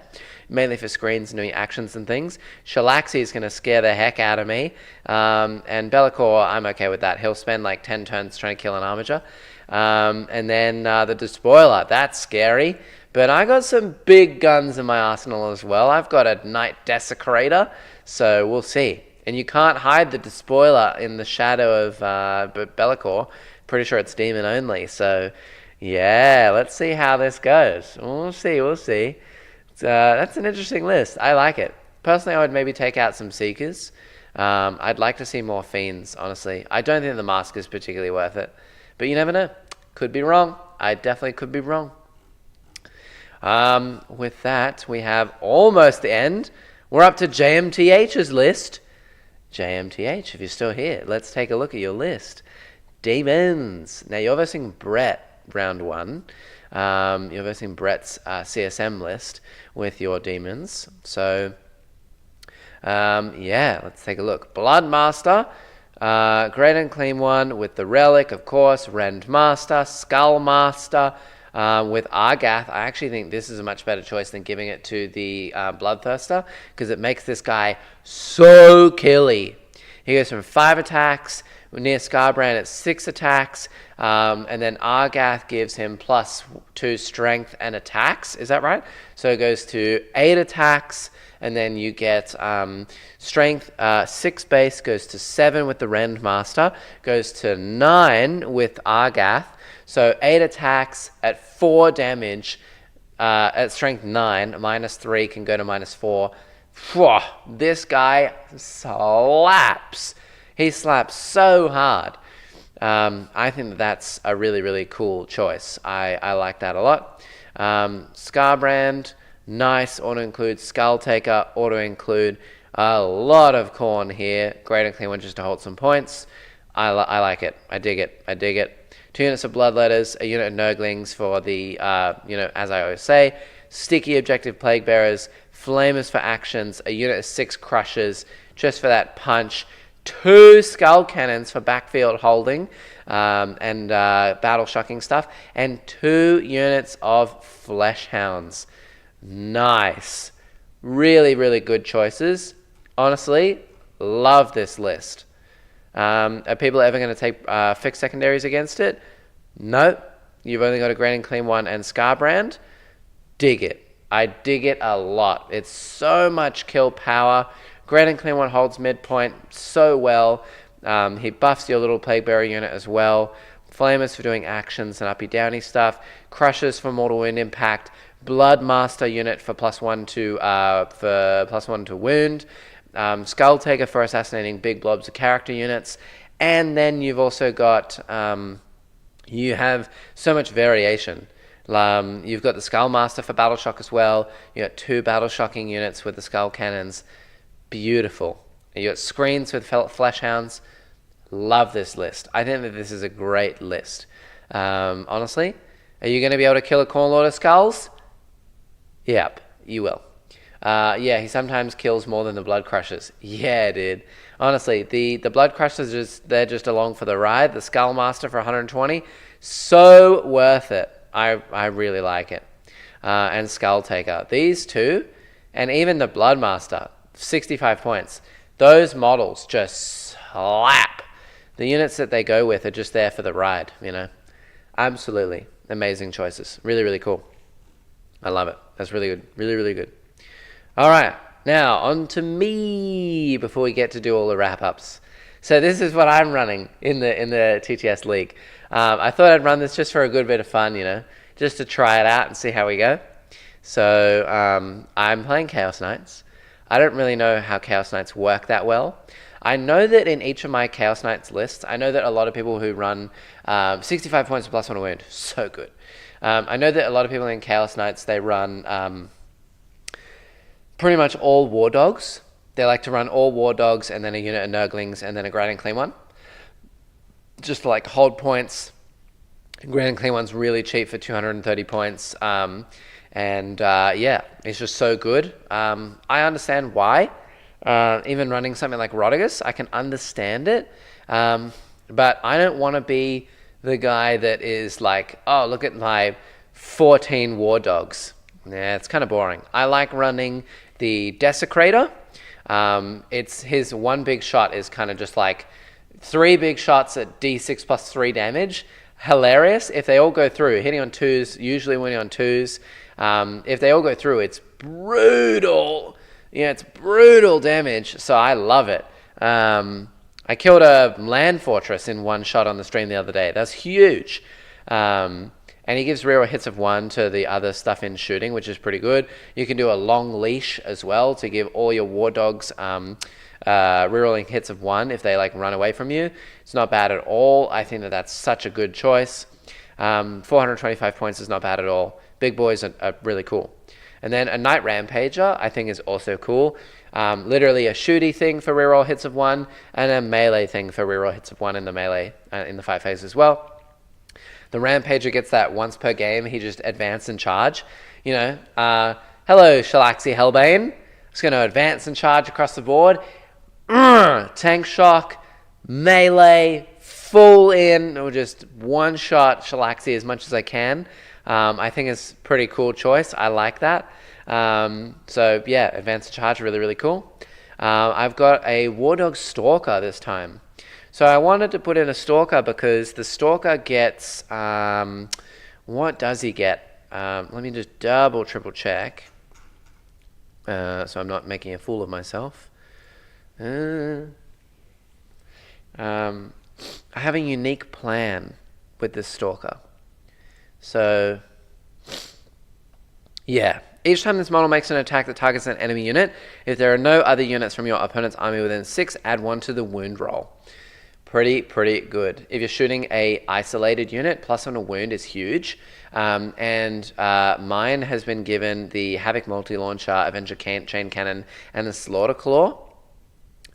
mainly for screens and doing actions and things. Shalaxi is going to scare the heck out of me, and Be'lakor, I'm okay with that. He'll spend 10 turns trying to kill an Armiger. And then the Despoiler, that's scary. But I got some big guns in my arsenal as well. I've got a Night Desecrator, so we'll see. And you can't hide the Despoiler in the shadow of Be'lakor. Pretty sure it's demon only, so yeah, let's see how this goes. We'll see. That's an interesting list. I like it. Personally, I would maybe take out some Seekers. I'd like to see more Fiends, honestly. I don't think the Mask is particularly worth it. But you never know. Could be wrong. I definitely could be wrong. With that, we have almost the end. We're up to JMTH's list. JMTH, if you're still here, let's take a look at your list. Demons. Now, you're versing Brett. Round 1. You're versing Brett's CSM list with your demons. So, yeah, let's take a look. Bloodmaster, Great Unclean One with the Relic, of course. Rendmaster, Skullmaster with Argath. I actually think this is a much better choice than giving it to the Bloodthirster, because it makes this guy so killy. He goes from 5 attacks. Near Scarbrand, it's 6 attacks, and then Argath gives him +2 strength and attacks. Is that right? So it goes to 8 attacks, and then you get strength 6 base, goes to 7 with the Rendmaster, goes to 9 with Argath. So 8 attacks at 4 damage at strength 9, -3 can go to -4. This guy slaps. He slaps so hard. I think that's a really, really cool choice. I like that a lot. Scarbrand, nice. Auto-include Skulltaker, auto-include a lot of Khorne here. Great Unclean One just to hold some points. I like it. I dig it. 2 units of Bloodletters, a unit of Nurglings for the, as I always say, sticky objective Plague Bearers, Flamers for actions, a unit of 6 Crushers, just for that punch. 2 Skull Cannons for backfield holding and battle shocking stuff, and 2 units of Flesh Hounds. Nice. Really, really good choices. Honestly, love this list. Are people ever going to take fixed secondaries against it? No. You've only got a Great Unclean One and Scarbrand. Dig it. I dig it a lot. It's so much kill power. Great Unclean One holds midpoint so well. He buffs your little Plague Bearer unit as well. Flamers for doing actions and uppy downy stuff. Crushers for mortal wound impact. Bloodmaster unit for +1 to wound. Skulltaker for assassinating big blobs of character units. And then you've also got you have so much variation. You've got the Skullmaster for battle shock as well. You got 2 battle shocking units with the skull cannons. Beautiful. You got screens with Flesh Hounds. Love this list. I think that this is a great list. Honestly, are you going to be able to kill a Khorne Lord of Skulls? Yep, you will. Yeah, he sometimes kills more than the Blood Crushers. Yeah, dude. Honestly, the Blood Crushers, they're just along for the ride. The Skullmaster for 120, so worth it. I really like it. And Skull Taker. These two, and even the Bloodmaster, 65 points. Those models just slap. The units that they go with are just there for the ride, you know. Absolutely amazing choices. Really, really cool. I love it. That's really good. Really, really good. All right. Now, on to me before we get to do all the wrap-ups. So this is what I'm running in the TTS League. I thought I'd run this just for a good bit of fun, you know, just to try it out and see how we go. So I'm playing Chaos Knights. I don't really know how Chaos Knights work that well. I know that in each of my Chaos Knights lists, I know that a lot of people who run 65 points plus one wound, so good. I know that a lot of people in Chaos Knights, they run pretty much all War Dogs. They like to run all War Dogs and then a unit of Nurglings and then a Grand and Clean one. Just to like hold points. Grand and Clean one's really cheap for 230 points. Yeah, it's just so good. I understand why. Even running something like Rodigus, I can understand it. But I don't want to be the guy that is like, oh, look at my 14 War Dogs. Yeah, it's kind of boring. I like running the Desecrator. It's his one big shot is kind of just like 3 big shots at D6 plus 3 damage. Hilarious. If they all go through, hitting on 2s, usually winning on 2s. If they all go through, it's brutal. Yeah, it's brutal damage, so I love it. I killed a land fortress in one shot on the stream the other day. That's huge. And he gives reroll hits of 1 to the other stuff in shooting, which is pretty good. You can do a long leash as well to give all your War Dogs rerolling hits of 1 if they like run away from you. It's not bad at all. I think that that's such a good choice. 425 points is not bad at all. Big boys are really cool. And then a Night Rampager, I think, is also cool. Literally a shooty thing for reroll hits of 1, and a melee thing for reroll hits of 1 in the melee, in the 5 phase as well. The Rampager gets that once per game. He just advance and charge. You know, hello, Shalaxi Hellbane. Just going to advance and charge across the board. Tank shock, melee, full in, or just one shot Shalaxi as much as I can. I think it's a pretty cool choice. I like that. So yeah, advance and charge, really, really cool. I've got a War Dog Stalker this time. So I wanted to put in a Stalker because the Stalker gets, what does he get? Let me just triple check. So I'm not making a fool of myself. I have a unique plan with this Stalker. So, yeah. Each time this model makes an attack that targets an enemy unit, if there are no other units from your opponent's army within 6, add 1 to the wound roll. Pretty good. If you're shooting a isolated unit, plus on a wound is huge. Mine has been given the Havoc Multi-Launcher, Avenger Chain Cannon, and the Slaughter Claw.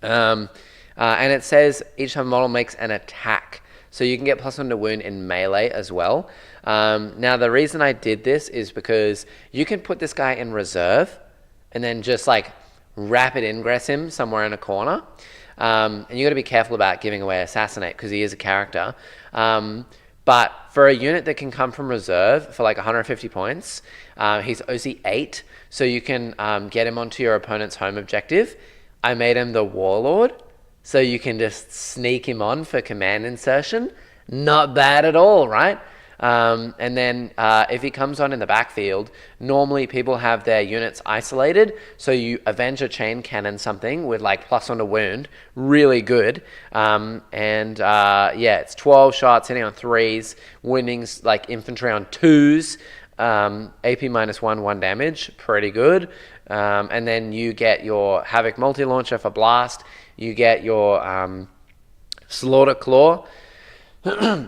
And it says each time a model makes an attack. So you can get plus 1 to wound in melee as well. Now, the reason I did this is because you can put this guy in reserve and then just like rapid ingress him somewhere in a corner. And you got to be careful about giving away Assassinate because he is a character. But for a unit that can come from reserve for like 150 points, he's OC 8, so you can get him onto your opponent's home objective. I made him the Warlord, so you can just sneak him on for command insertion. Not bad at all, right? And then if he comes on in the backfield, normally people have their units isolated, so you Avenger Chain Cannon something with like plus 1 to wound, really good. Yeah, it's 12 shots hitting on 3s, winning like infantry on 2s, AP -1, 1 damage, pretty good. And then you get your Havoc Multi-Launcher for blast, you get your Slaughter Claw.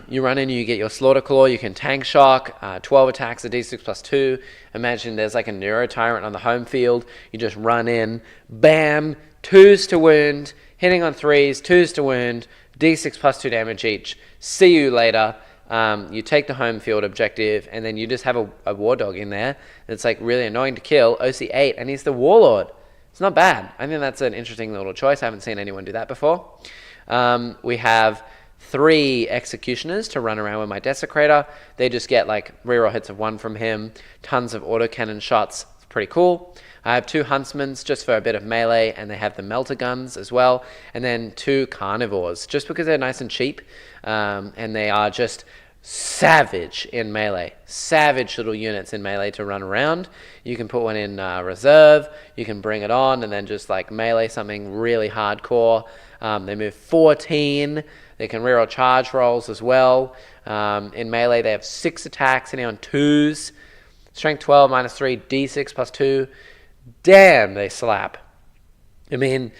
You run in, you get your Slaughter Claw, you can tank shock, 12 attacks, a d6 plus 2. Imagine there's like a Neuro Tyrant on the home field. You just run in, bam, 2s to wound, hitting on 3s, 2s to wound, d6 plus 2 damage each. See you later. You take the home field objective, and then you just have a war dog in there that's like really annoying to kill, OC8, and he's the warlord. It's not bad. I think that's an interesting little choice. I haven't seen anyone do that before. We have 3 executioners to run around with my desecrator. They just get like reroll hits of 1 from him, tons of autocannon shots. It's pretty cool. I have 2 huntsmen just for a bit of melee, and they have the melter guns as well, and then 2 carnivores just because they're nice and cheap, and they are just savage in melee. Savage little units in melee to run around. You can put one in reserve, you can bring it on and then just like melee something really hardcore. They move 14. They can reroll charge rolls as well. In melee they have 6 attacks, hitting on 2s. Strength 12 minus 3, d6 plus 2. Damn, they slap. I mean,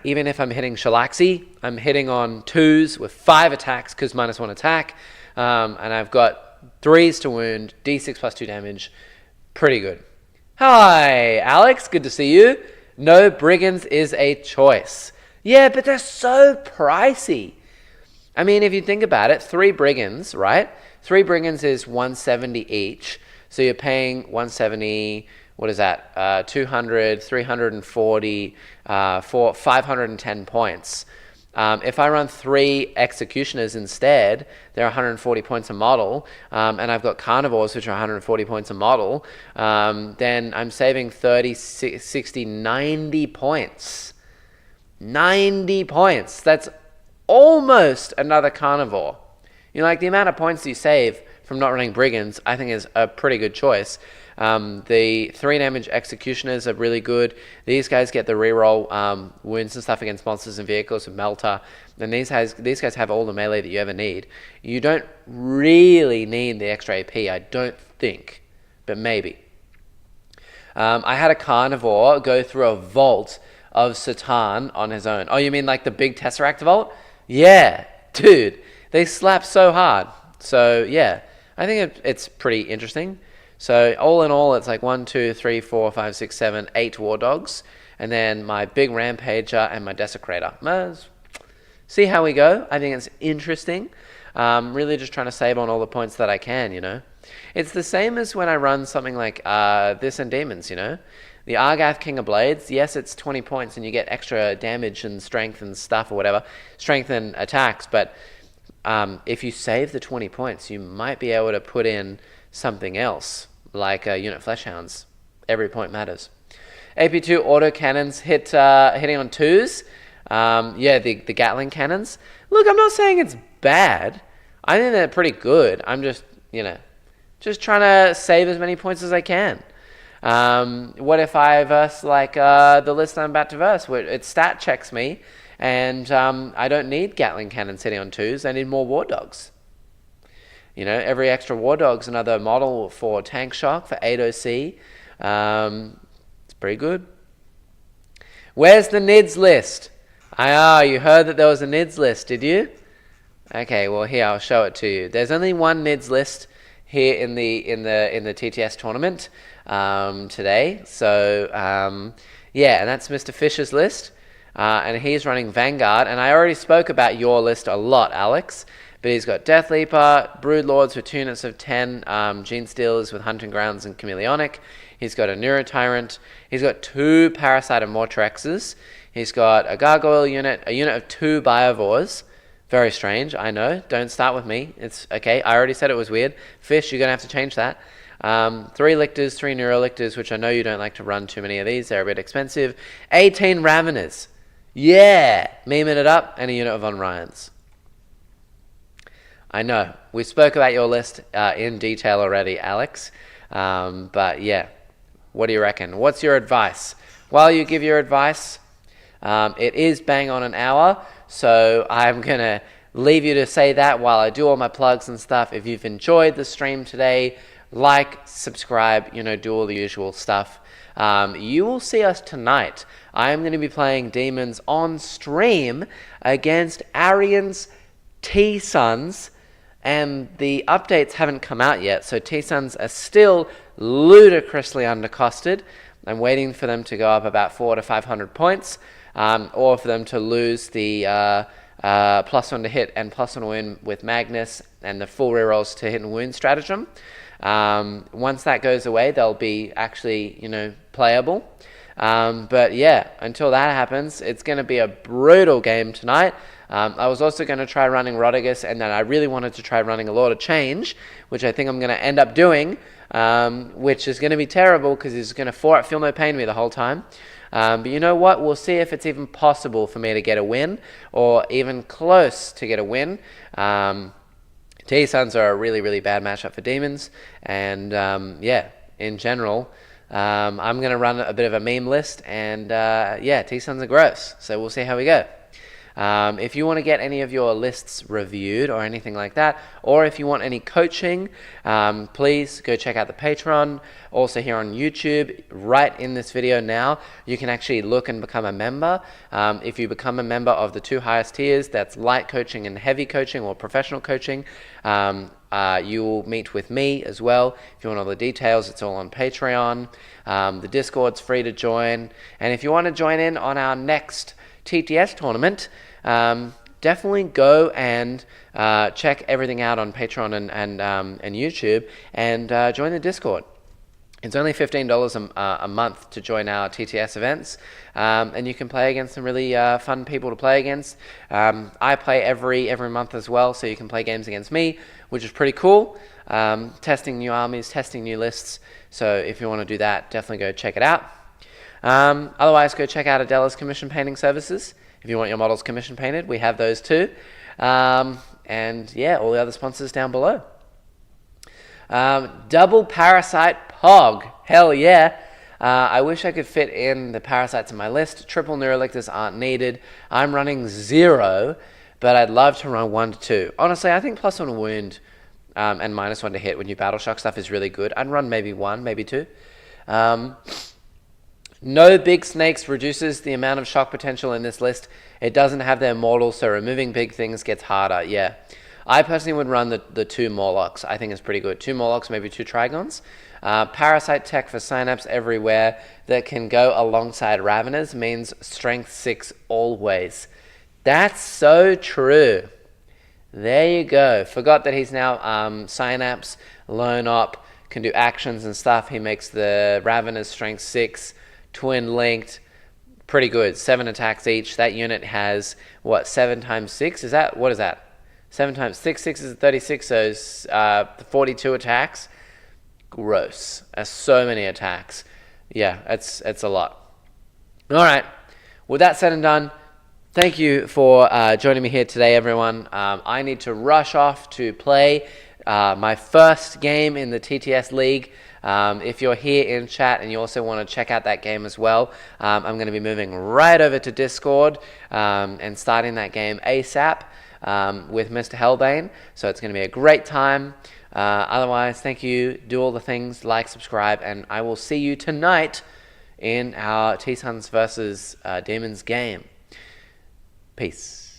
even if I'm hitting Shalaxi, I'm hitting on 2s with 5 attacks because -1 attack. And I've got 3s to wound, d6 plus 2 damage. Pretty good. Hi, Alex. Good to see you. No brigands is a choice. Yeah, but they're so pricey. I mean, if you think about it, 3 brigands, right? 3 brigands is 170 each. So you're paying 170, what is that? 200, 340, for 510 points. If I run 3 executioners instead, they're 140 points a model, and I've got carnivores, which are 140 points a model, then I'm saving 30, 60, 90 points. 90 points. That's almost another carnivore. You know, like the amount of points you save from not running brigands, I think is a pretty good choice. The 3 damage executioners are really good. These guys get the reroll wounds and stuff against monsters and vehicles with Melter. And these guys have all the melee that you ever need. You don't really need the extra AP, I don't think, but maybe. I had a carnivore go through a vault of Satan on his own. Oh, you mean like the big Tesseract vault? Yeah, dude, they slap so hard. So yeah, I think it's pretty interesting. So all in all, it's like 1, 2, 3, 4, 5, 6, 7, 8 war dogs, and then my big rampager and my desecrator. See how we go. I think it's interesting. Really just trying to save on all the points that I can, you know. It's the same as when I run something like this and demons, you know. The Argath King of Blades, yes, it's 20 points and you get extra damage and strength and stuff or whatever, strength and attacks, but if you save the 20 points, you might be able to put in something else, like unit fleshhounds. Every point matters. AP2 auto cannons hitting on 2s. Yeah, the Gatling cannons. Look, I'm not saying it's bad. I think they're pretty good. I'm just, you know, just trying to save as many points as I can. What if I verse like the list I'm about to verse, where it stat checks me, and I don't need Gatling cannons hitting on 2s. I need more war dogs. You know, every extra war dog's another model for tank shock for 8 OC. It's pretty good. Where's the NIDS list? You heard that there was a NIDS list, did you? Okay, well here, I'll show it to you. There's only one NIDS list here in the TTS tournament today. So yeah, and that's Mr. Fisher's list. And he's running Vanguard, and I already spoke about your list a lot, Alex. But he's got Death Leaper, Broodlords with 2 units of 10, Gene Stealers with Hunting Grounds and Chameleonic. He's got a Neurotyrant. He's got 2 Parasite and Mortrexes. He's got a Gargoyle unit, a unit of 2 Biovores. Very strange, I know. Don't start with me. It's okay. I already said it was weird. Fish, you're going to have to change that. 3 Lictors, 3 Neurolictors, which I know you don't like to run too many of these. They're a bit expensive. 18 Raveners. Yeah! Memeing it up. And a unit of Onryans. I know. We spoke about your list in detail already, Alex. But yeah, what do you reckon? What's your advice? While you give your advice, it is bang on an hour, so I'm going to leave you to say that while I do all my plugs and stuff. If you've enjoyed the stream today, like, subscribe, you know, do all the usual stuff. You will see us tonight. I am going to be playing Demons on stream against Arian's T-Suns. And the updates haven't come out yet, so T-Suns are still ludicrously undercosted. I'm waiting for them to go up about 400 to 500 points, or for them to lose the +1 to hit and +1 to win with Magnus, and the full rerolls to hit and wound stratagem. Once that goes away, they'll be actually, playable. But yeah, until that happens, it's going to be a brutal game tonight. I was also going to try running Rodigus, and then I really wanted to try running a Lord of Change, which I think I'm going to end up doing, which is going to be terrible because he's going to feel no pain me the whole time. But you know what? We'll see if it's even possible for me to get a win, or even close to get a win. T-Suns are a really, really bad matchup for Demons, and yeah, in general, I'm going to run a bit of a meme list, and yeah, T-Suns are gross, so we'll see how we go. If you want to get any of your lists reviewed or anything like that, or if you want any coaching, please go check out the Patreon. Also here on YouTube, right in this video now, you can actually look and become a member. If you become a member of the 2 highest tiers, that's light coaching and heavy coaching or professional coaching, you will meet with me as well. If you want all the details, it's all on Patreon. The Discord's free to join. And if you want to join in on our next TTS tournament, definitely go and check everything out on Patreon and YouTube, and join the Discord. It's only $15 a month to join our TTS events, and you can play against some really fun people to play against. I play every month as well, so you can play games against me, which is pretty cool. Testing new armies, testing new lists. So if you want to do that, definitely go check it out. Otherwise, go check out Adela's commission painting services. If you want your models commission painted, we have those too. And yeah, all the other sponsors down below. Double Parasite Pog. Hell yeah. I wish I could fit in the parasites in my list. Triple Neurolictors aren't needed. I'm running 0, but I'd love to run 1 to 2. Honestly, I think +1 to wound and -1 to hit when you battle shock stuff is really good. I'd run maybe 1, maybe 2. No big snakes reduces the amount of shock potential in this list. It doesn't have their mortal, so removing big things gets harder. Yeah. I personally would run the 2 Morlocks. I think it's pretty good. 2 Morlocks, maybe 2 Trigons. Parasite tech for Synapse everywhere that can go alongside Raveners means strength 6 always. That's so true. There you go. Forgot that he's now Synapse, Lone Op, can do actions and stuff. He makes the Raveners strength 6, twin linked, pretty good. 7 attacks each. That unit has, what, 7 times 6? What is that? 7 times 6, 6 is 36, so 42 attacks. Gross. That's so many attacks. Yeah, it's a lot. All right. With that said and done, thank you for joining me here today, everyone. I need to rush off to play my first game in the TTS League. If you're here in chat and you also want to check out that game as well, I'm going to be moving right over to Discord and starting that game ASAP. With Mr. Hellbane, so it's going to be a great time. Otherwise, thank you. Do all the things, like, subscribe, and I will see you tonight in our T-Suns versus Demons game. Peace.